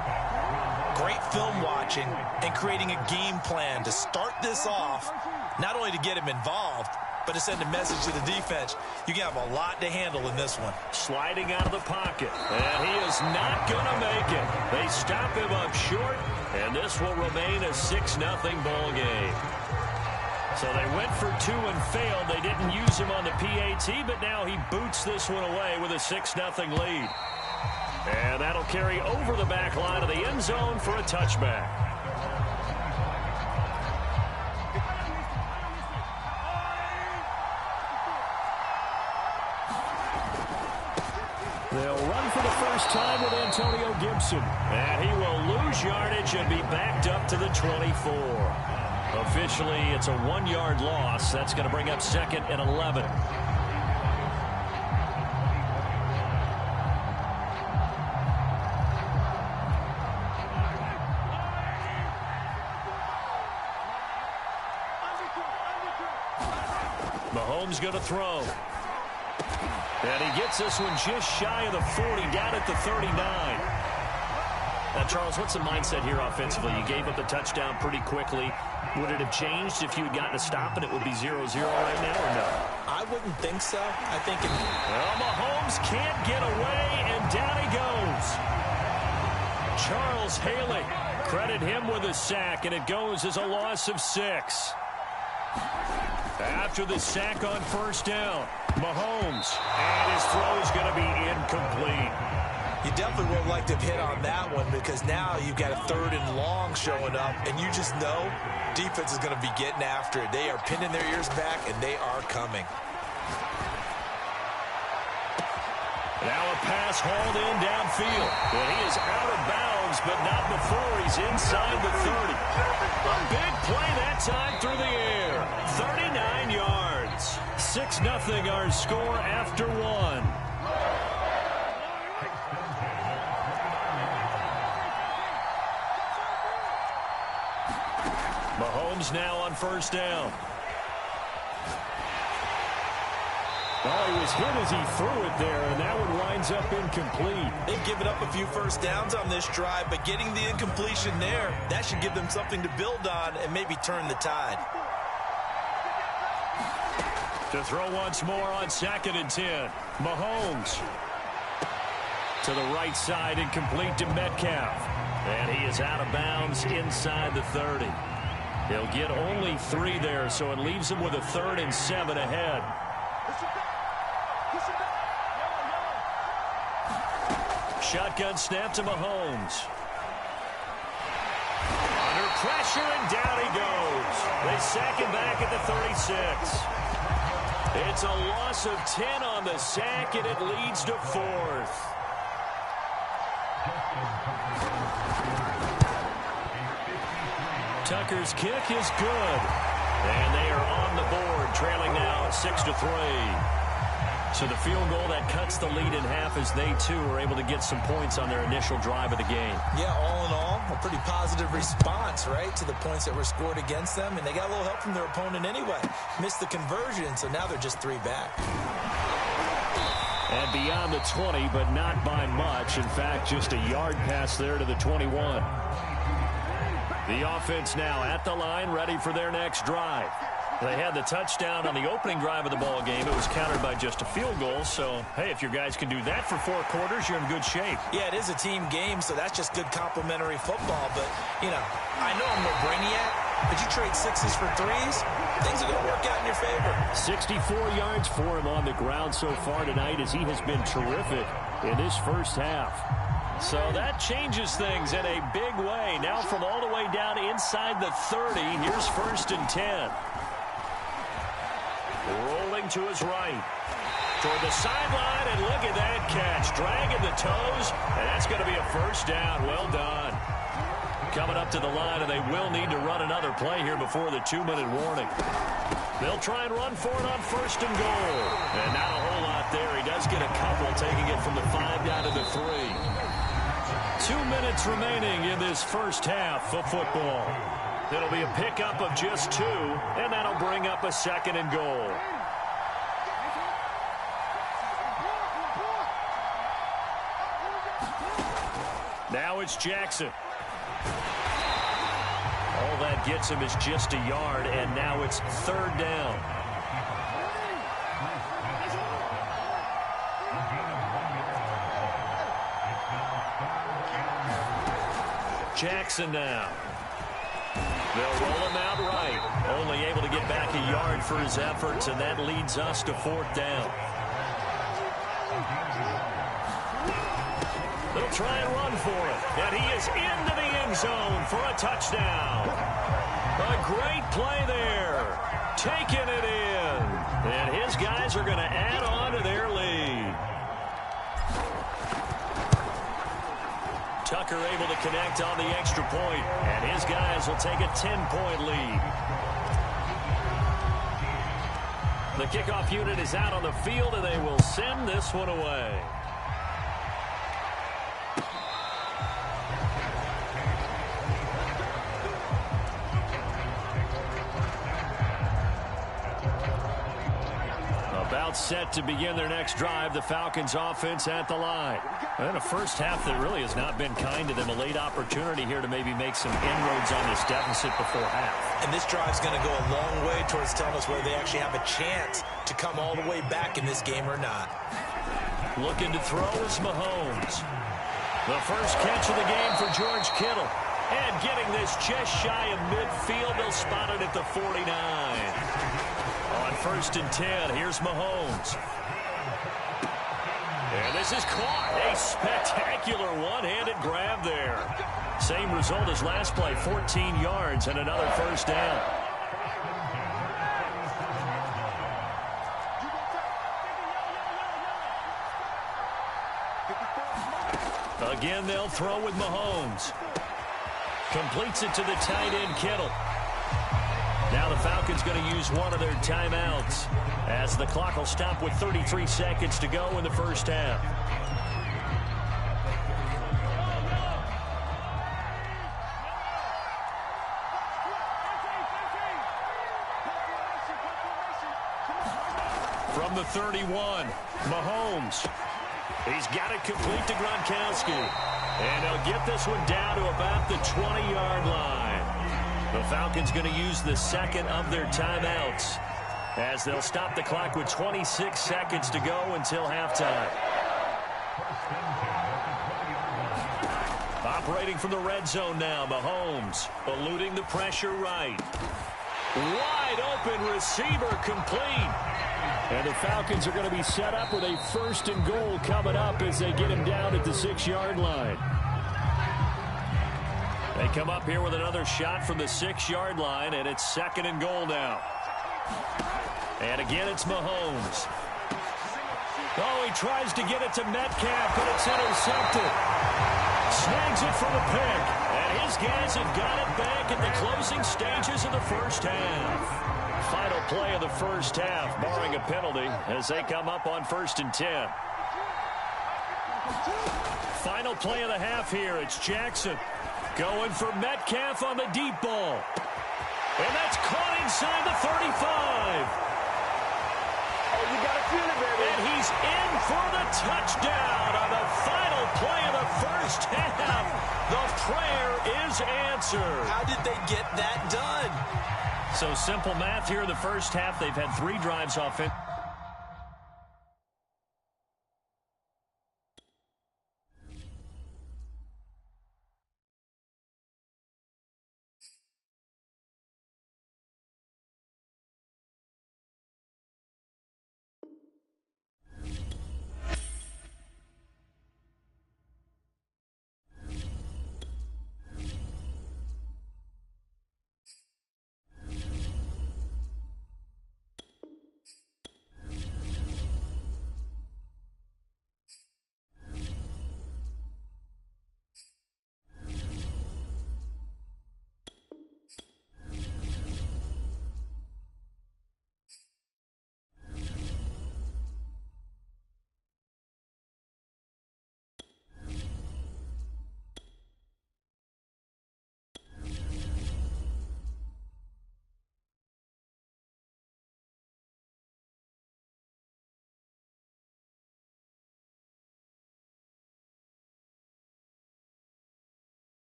great film watching, and creating a game plan to start this off, not only to get him involved, but to send a message to the defense. You can have a lot to handle in this one. Sliding out of the pocket, and he is not going to make it. They stop him up short, and this will remain a 6-0 ball game. So they went for 2 and failed. They didn't use him on the PAT, but now he boots this one away with a 6-0 lead. And that'll carry over the back line of the end zone for a touchback. They'll run for the first time with Antonio Gibson. And he will lose yardage and be backed up to the 24. Officially, it's a 1-yard loss. That's going to bring up 2nd and 11. Mahomes going to throw. And he gets this one just shy of the 40, down at the 39. Now, Charles, what's the mindset here offensively? You gave up the touchdown pretty quickly. Would it have changed if you had gotten a stop and it would be 0-0 right now, or no? I wouldn't think so. I think well, Mahomes can't get away, and down he goes. Charles Haley Credit him with a sack, and it goes as a loss of 6. After the sack on first down, Mahomes, and his throw is going to be incomplete. You definitely would have liked to have hit on that one because now you've got a 3rd and long showing up, and you just know defense is going to be getting after it. They are pinning their ears back, and they are coming. Now a pass hauled in downfield. And he is out of bounds, but not before he's inside the 30. A big play that time through the air. 39 yards. 6-0 our score after 1. Mahomes now on first down. Well, he was hit as he threw it there, and that one winds up incomplete. They've given up a few first downs on this drive, but getting the incompletion there, that should give them something to build on and maybe turn the tide. To throw once more on 2nd and 10. Mahomes. To the right side, incomplete to Metcalf. And he is out of bounds inside the 30. He'll get only 3 there, so it leaves him with a 3rd and 7 ahead. Shotgun snap to Mahomes. Under pressure, and down he goes. They sack him back at the 36. It's a loss of 10 on the sack, and it leads to 4th. Tucker's kick is good. And they are on the board, trailing now 6-3. So the field goal that cuts the lead in half as they, too, are able to get some points on their initial drive of the game. Yeah, all in all, a pretty positive response, right, to the points that were scored against them. And they got a little help from their opponent anyway. Missed the conversion, so now they're just 3 back. And beyond the 20, but not by much. In fact, just a yard pass there to the 21. The offense now at the line, ready for their next drive. They had the touchdown on the opening drive of the ball game. It was countered by just a field goal. So, hey, if your guys can do that for 4 quarters, you're in good shape. Yeah, it is a team game, so that's just good complementary football. But, you know, I know I'm no brainiac, but you trade 6s for 3s, things are going to work out in your favor. 64 yards for him on the ground so far tonight as he has been terrific in this first half. So that changes things in a big way. Now from all the way down inside the 30, here's 1st and 10. Rolling to his right. Toward the sideline, and look at that catch. Dragging the toes, and that's going to be a first down. Well done. Coming up to the line, and they will need to run another play here before the 2-minute warning. They'll try and run for it on 1st and goal. And not a whole lot there. He does get a couple, taking it from the 5 down to the 3. 2 minutes remaining in this first half of football. It'll be a pickup of just 2, and that'll bring up a 2nd and goal. Now it's Jackson. All that gets him is just a yard, and now it's 3rd down. Jackson now. They'll roll him out right. Only able to get back a yard for his efforts, and that leads us to 4th down. They'll try and run for it. And he is into the end zone for a touchdown. A great play there. Taking it in. And his guys are going to add on to their lead. Tucker able to connect on the extra point, and his guys will take a 10-point lead. The kickoff unit is out on the field, and they will send this one away. About set to begin their next drive, the Falcons offense at the line. And a first half that really has not been kind to them. A late opportunity here to maybe make some inroads on this deficit before half. And this drive's going to go a long way towards telling us whether they actually have a chance to come all the way back in this game or not. Looking to throw is Mahomes. The first catch of the game for George Kittle. And getting this just shy of midfield, they'll spot it at the 49. On 1st and 10, here's Mahomes. And this is caught. A spectacular one-handed grab there. Same result as last play, 14 yards and another first down. Again, they'll throw with Mahomes. Completes it to the tight end, Kittle. Now the Falcons going to use one of their timeouts as the clock will stop with 33 seconds to go in the first half. From the 31, Mahomes. He's got it complete to Gronkowski. And he'll get this one down to about the 20-yard line. The Falcons going to use the second of their timeouts as they'll stop the clock with 26 seconds to go until halftime. Operating from the red zone now, Mahomes eluding the pressure right. Wide open receiver complete. And the Falcons are going to be set up with a 1st and goal coming up as they get him down at the 6-yard line. They come up here with another shot from the 6-yard line, and it's 2nd and goal now. And again, it's Mahomes. Oh, he tries to get it to Metcalf, but it's intercepted. Snags it for the pick. And his guys have got it back in the closing stages of the first half. Final play of the first half, barring a penalty, as they come up on 1st and 10. Final play of the half here. It's Jackson going for Metcalf on the deep ball. And that's caught inside the 35. Oh, you got to feel it, baby. And he's in for the touchdown on the final play of the first half. The prayer is answered. How did they get that done? So simple math here in the first half. They've had 3 drives offense.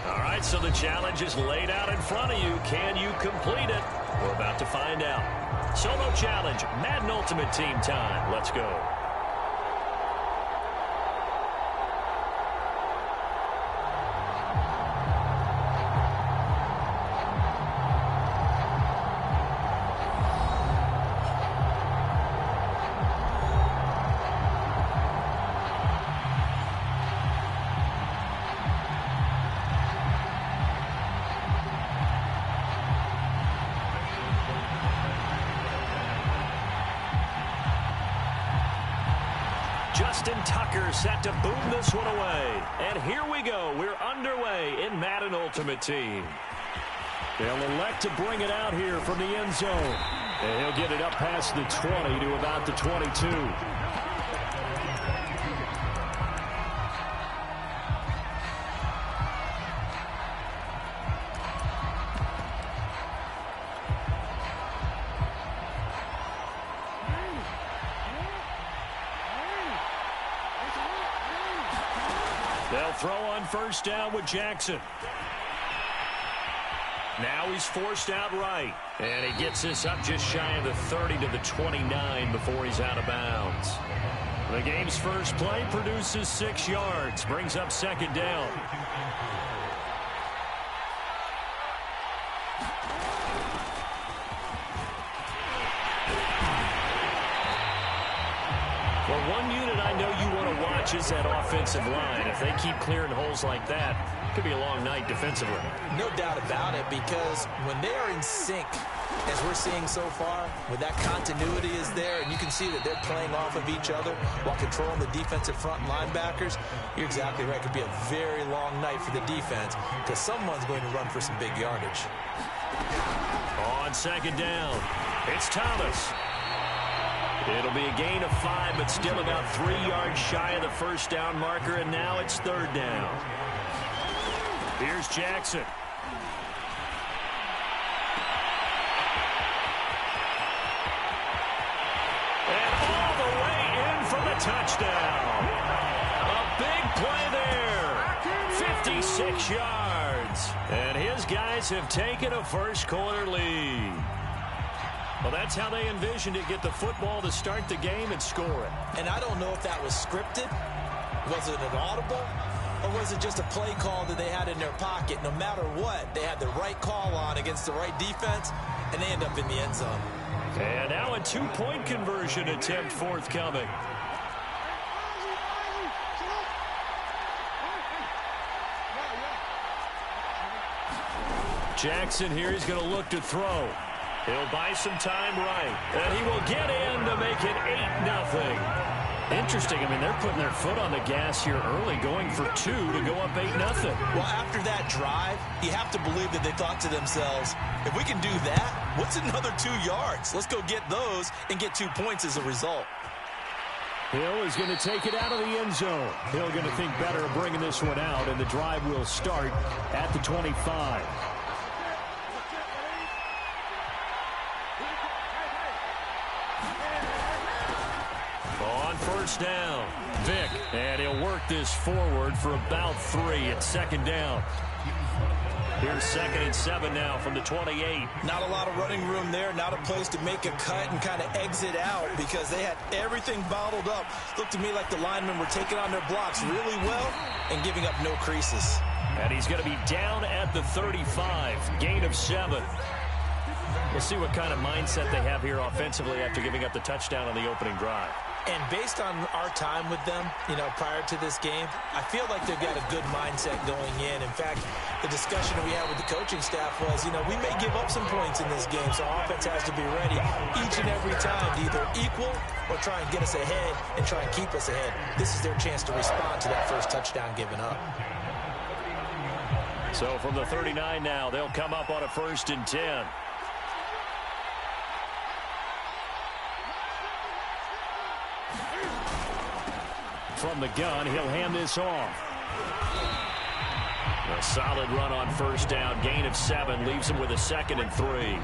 All right, so the challenge is laid out in front of you. Can you complete it? We're about to find out. Solo challenge, Madden Ultimate Team time. Let's go. Justin Tucker set to boom this one away. And here we go. We're underway in Madden Ultimate Team. They'll elect to bring it out here from the end zone. And he'll get it up past the 20 to about the 22. They'll throw on first down with Jackson. Now he's forced out right. And he gets this up just shy of the 30 to the 29 before he's out of bounds. The game's first play produces 6 yards. Brings up second down. Well, one unit I know you want to watch is that offensive line. If they keep clearing holes like that, it could be a long night defensively. No doubt about it, because when they are in sync, as we're seeing so far, when that continuity is there, and you can see that they're playing off of each other while controlling the defensive front linebackers, you're exactly right. It could be a very long night for the defense, because someone's going to run for some big yardage. On second down, it's Thomas. It'll be a gain of 5, but still about 3 yards shy of the first down marker, and now it's third down. Here's Jackson. And all the way in for the touchdown. A big play there. 56 yards. And his guys have taken a first quarter lead. Well, that's how they envisioned it. Get the football to start the game and score it. And I don't know if that was scripted. Was it an audible? Or was it just a play call that they had in their pocket? No matter what, they had the right call on against the right defense, and they end up in the end zone. And now a 2-point conversion attempt forthcoming. Jackson here is going to look to throw. He'll buy some time right. And he will get in to make it 8-0. Interesting. I mean, they're putting their foot on the gas here early, going for 2 to go up 8-0. Well, after that drive, you have to believe that they thought to themselves, if we can do that, what's another 2 yards? Let's go get those and get 2 points as a result. Hill is going to take it out of the end zone. Hill going to think better of bringing this one out, and the drive will start at the 25. First down, Vick, and he'll work this forward for about 3 at second down. Here's 2nd and 7 now from the 28. Not a lot of running room there, not a place to make a cut and kind of exit out because they had everything bottled up. Looked to me like the linemen were taking on their blocks really well and giving up no creases. And he's going to be down at the 35, gain of 7. We'll see what kind of mindset they have here offensively after giving up the touchdown on the opening drive. And based on our time with them, prior to this game, I feel like they've got a good mindset going in. In fact, the discussion we had with the coaching staff was, we may give up some points in this game, so our offense has to be ready each and every time to either equal or try and get us ahead and try and keep us ahead. This is their chance to respond to that first touchdown given up. So from the 39 now, they'll come up on a 1st and 10. From the gun, he'll hand this off. A solid run on first down, gain of 7, leaves him with a 2nd and 3.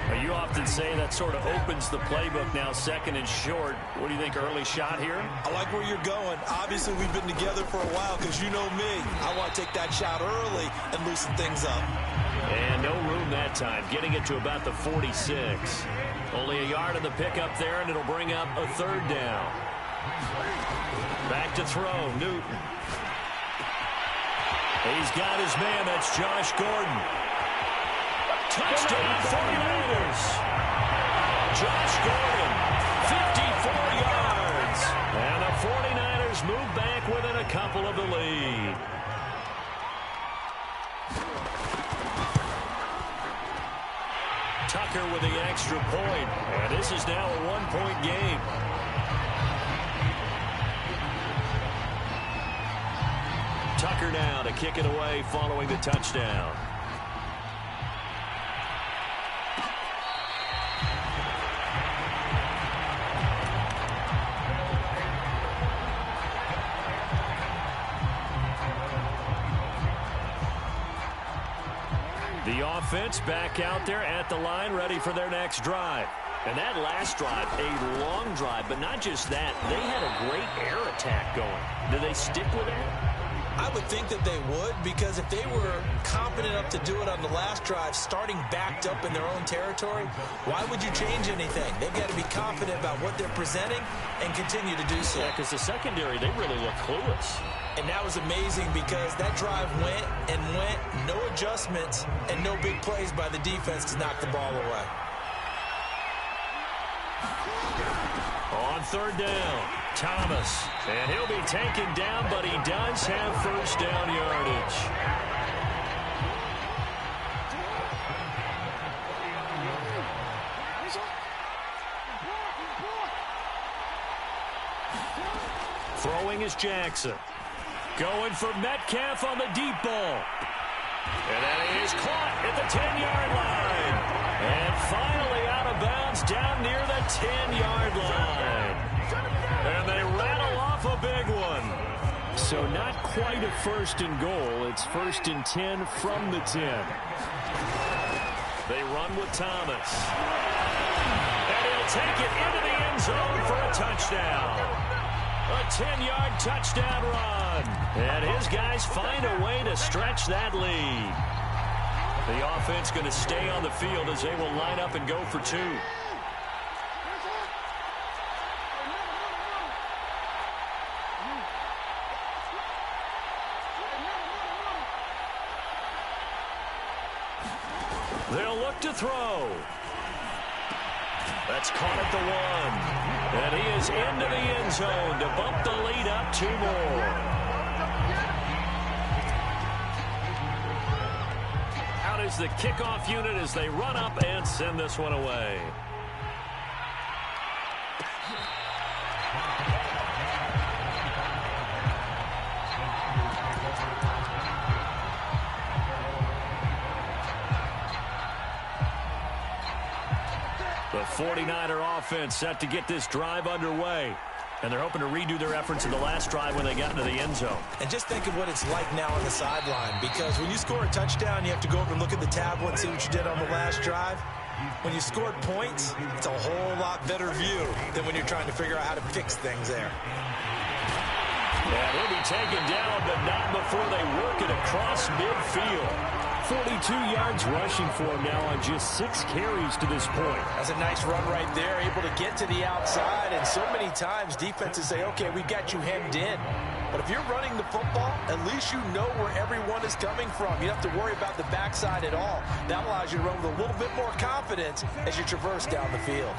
Now, you often say that sort of opens the playbook now, 2nd and short. What do you think, early shot here? I like where you're going. Obviously, we've been together for a while because you know me. I want to take that shot early and loosen things up. And no room that time, getting it to about the 46. Only a yard of the pickup there, and it'll bring up a 3rd down. Back to throw, Newton. He's got his man, that's Josh Gordon. Touchdown 49ers. Josh Gordon, 54 yards. And the 49ers move back within a couple of the lead. Tucker with the extra point. And this is now a 1-point game. Tucker now to kick it away following the touchdown. The offense back out there at the line, ready for their next drive. And that last drive, a long drive, but not just that. They had a great air attack going. Do they stick with that? I would think that they would, because if they were confident enough to do it on the last drive, starting backed up in their own territory, why would you change anything? They've got to be confident about what they're presenting and continue to do so. Yeah, because the secondary, they really look clueless. And that was amazing because that drive went and went, no adjustments, and no big plays by the defense to knock the ball away. On third down, Thomas. And he'll be taken down, but he does have first down yardage. Throwing is Jackson. Going for Metcalf on the deep ball. And that is caught at the 10-yard line. And finally out of bounds down near the 10-yard line. And they rattle off a big one. So not quite a first and goal. It's first and 10 from the 10. They run with Thomas. And he'll take it into the end zone for a touchdown. A 10-yard touchdown run. And his guys find a way to stretch that lead. The offense going to stay on the field as they will line up and go for two. They'll look to throw. That's caught at the 1. And he is into the end zone to bump the lead up 2 more. Out is the kickoff unit as they run up and send this one away. The 49er offense set to get this drive underway. And they're hoping to redo their efforts in the last drive when they got into the end zone. And just think of what it's like now on the sideline, because when you score a touchdown, you have to go over and look at the tablet and see what you did on the last drive. When you scored points, it's a whole lot better view than when you're trying to figure out how to fix things there. And he'll be taken down, but not before they work it across midfield. 42 yards rushing for him now on just 6 carries to this point. That's a nice run right there, able to get to the outside. And so many times defenses say, okay, we've got you hemmed in. But if you're running the football, at least you know where everyone is coming from. You don't have to worry about the backside at all. That allows you to run with a little bit more confidence as you traverse down the field.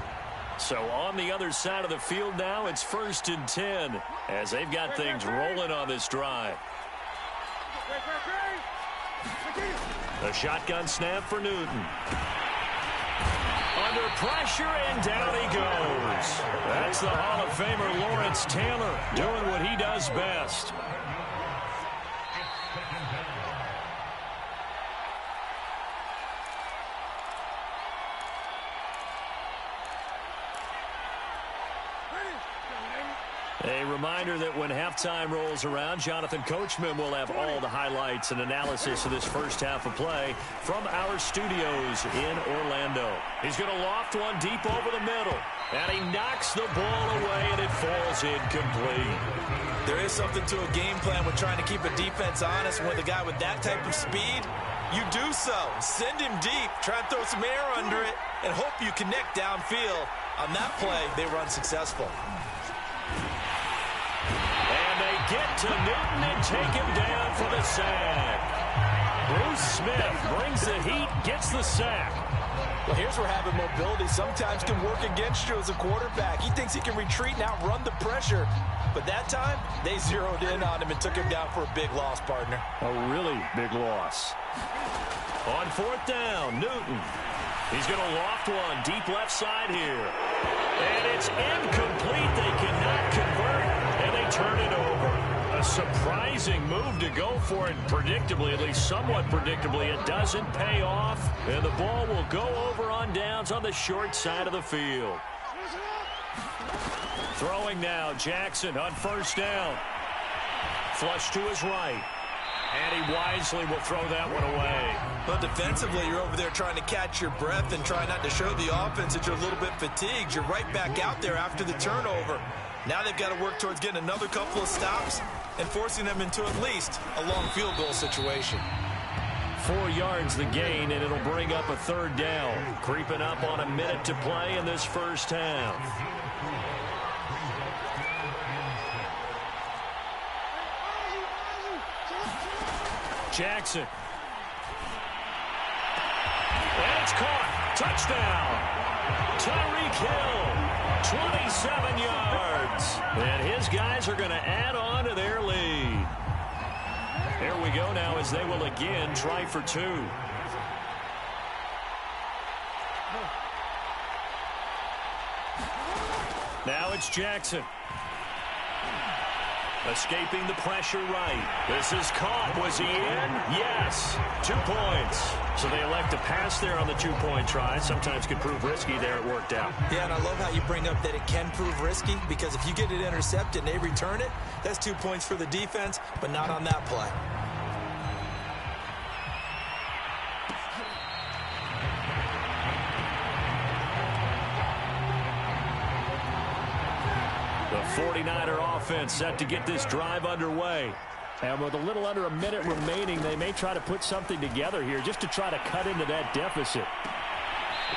So on the other side of the field now, it's first and 10 as they've got things rolling on this drive. The shotgun snap for Newton. Under pressure, and down he goes. That's the Hall of Famer Lawrence Taylor doing what he does best. A reminder that when halftime rolls around, Jonathan Coachman will have all the highlights and analysis of this first half of play from our studios in Orlando. He's going to loft one deep over the middle, and he knocks the ball away, and it falls incomplete. There is something to a game plan with trying to keep a defense honest. With a guy with that type of speed, you do so. Send him deep, try and throw some air under it, and hope you connect downfield. On that play, they run successful. And they get to Newton and take him down for the sack. Bruce Smith brings the heat, gets the sack. Well, here's where having mobility sometimes can work against you as a quarterback. He thinks he can retreat and outrun the pressure. But that time, they zeroed in on him and took him down for a big loss, partner. A really big loss. On fourth down, Newton. He's going to loft one deep left side here. And it's incomplete. They cannot convert, and they turn it over. A surprising move looking to go for it predictably, at least somewhat predictably. It doesn't pay off, and the ball will go over on downs on the short side of the field. Throwing now, Jackson on first down. Flush to his right. And he wisely will throw that one away. But defensively, you're over there trying to catch your breath and try not to show the offense that you're a little bit fatigued. You're right back out there after the turnover. Now they've got to work towards getting another couple of stops and forcing them into at least a long field goal situation. 4 yards the gain, and it'll bring up a third down. Creeping up on a minute to play in this first half. Jackson. And it's caught. Touchdown. Tyreek Hill. 27 yards. And his guys are going to add on to their lead. Here we go now as they will again try for 2. Now it's Jackson. Escaping the pressure right. This is caught. Was he in? Yes. 2 points. So they elect to pass there on the 2-point try. Sometimes could prove risky there. It worked out. Yeah, and I love how you bring up that it can prove risky, because if you get it intercepted and they return it, that's 2 points for the defense, but not on that play. The 49er offense set to get this drive underway. And with a little under a minute remaining, they may try to put something together here just to try to cut into that deficit.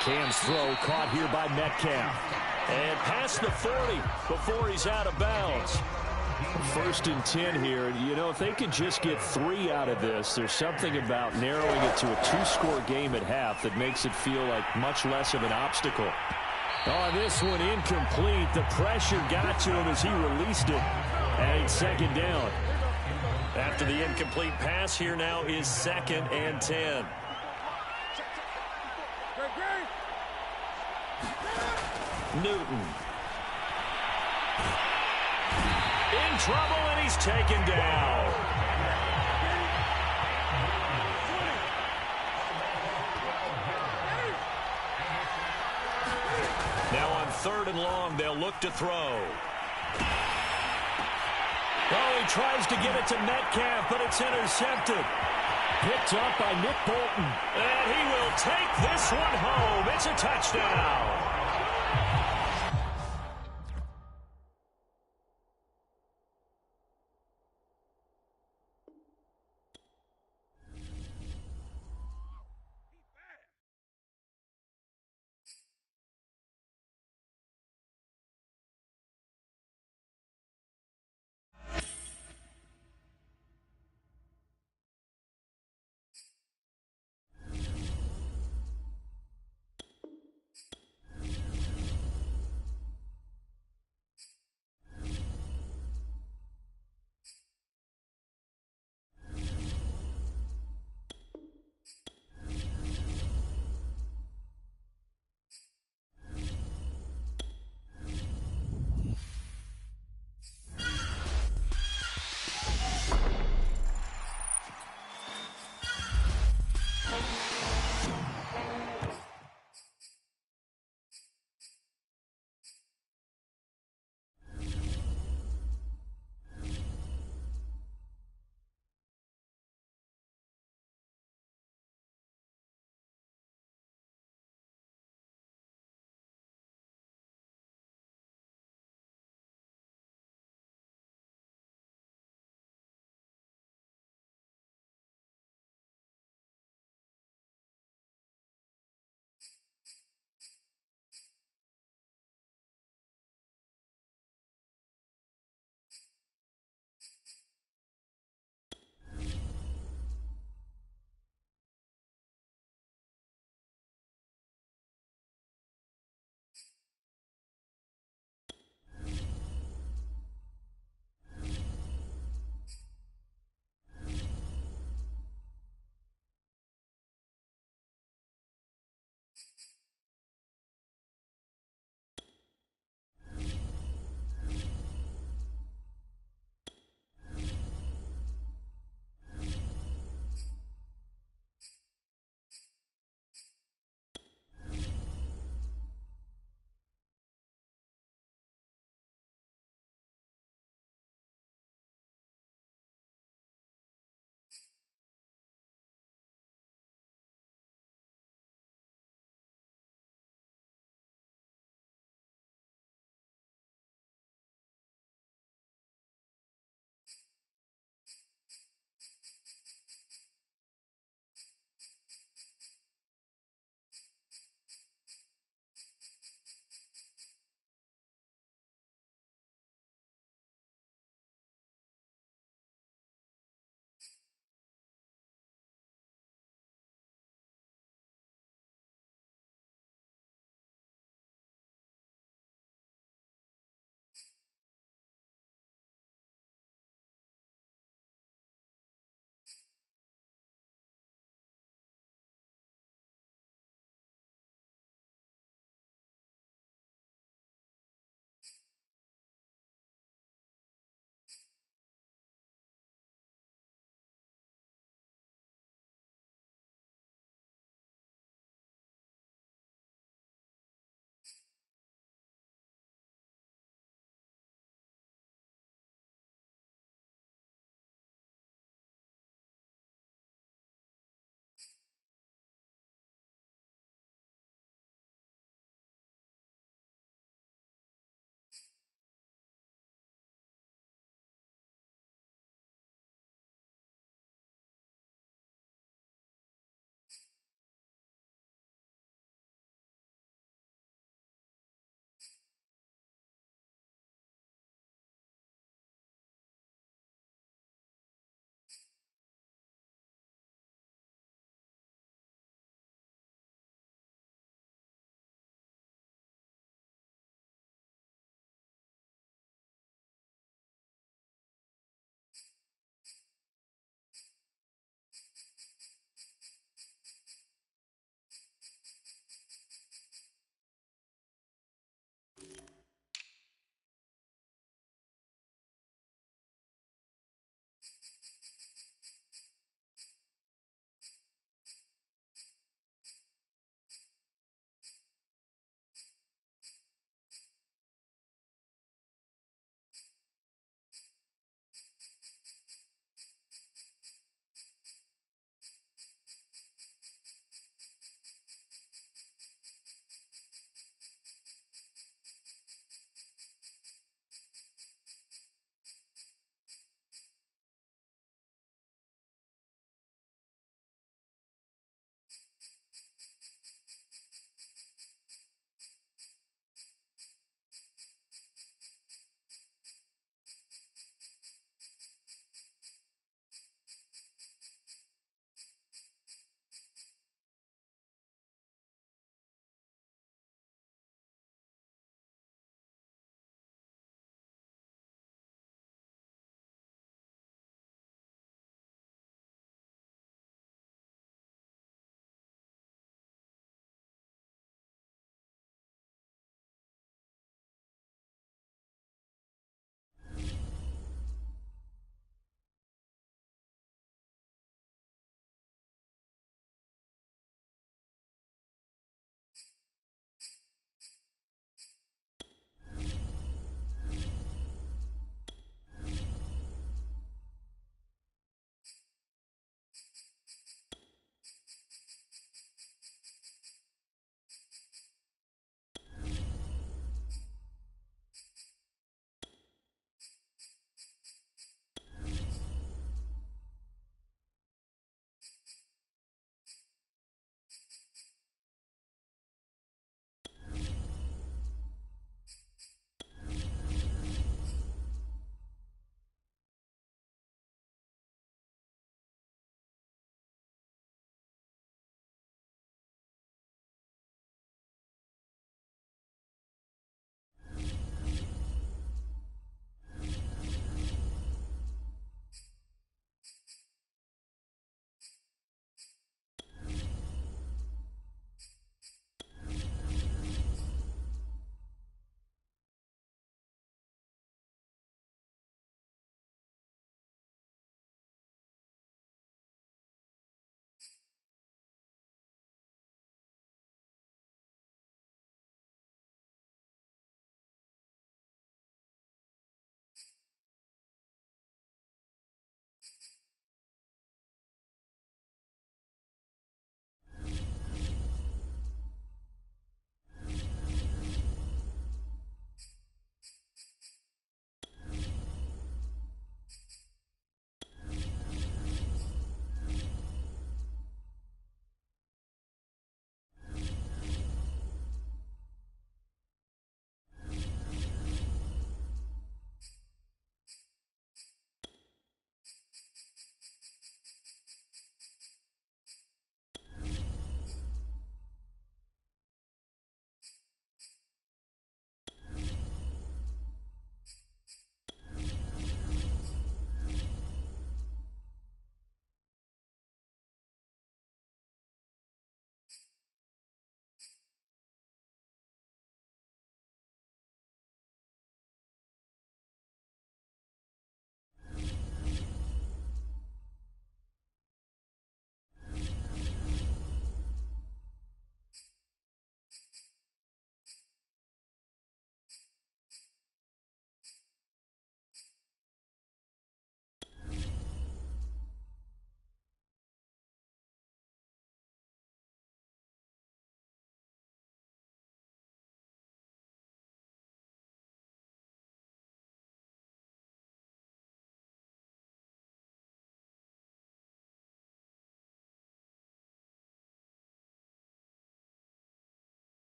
Cam's throw caught here by Metcalf. And past the 40 before he's out of bounds. 1st and 10 here. You know, if they could just get 3 out of this, there's something about narrowing it to a 2-score game at half that makes it feel like much less of an obstacle. Oh, this one incomplete. The pressure got to him as he released it. And 2nd down. After the incomplete pass, here now is 2nd and 10. Newton. In trouble, and he's taken down. Now on 3rd and long, they'll look to throw. Oh, he tries to get it to Metcalf, but it's intercepted. Picked up by Nick Bolton. And he will take this one home. It's a touchdown.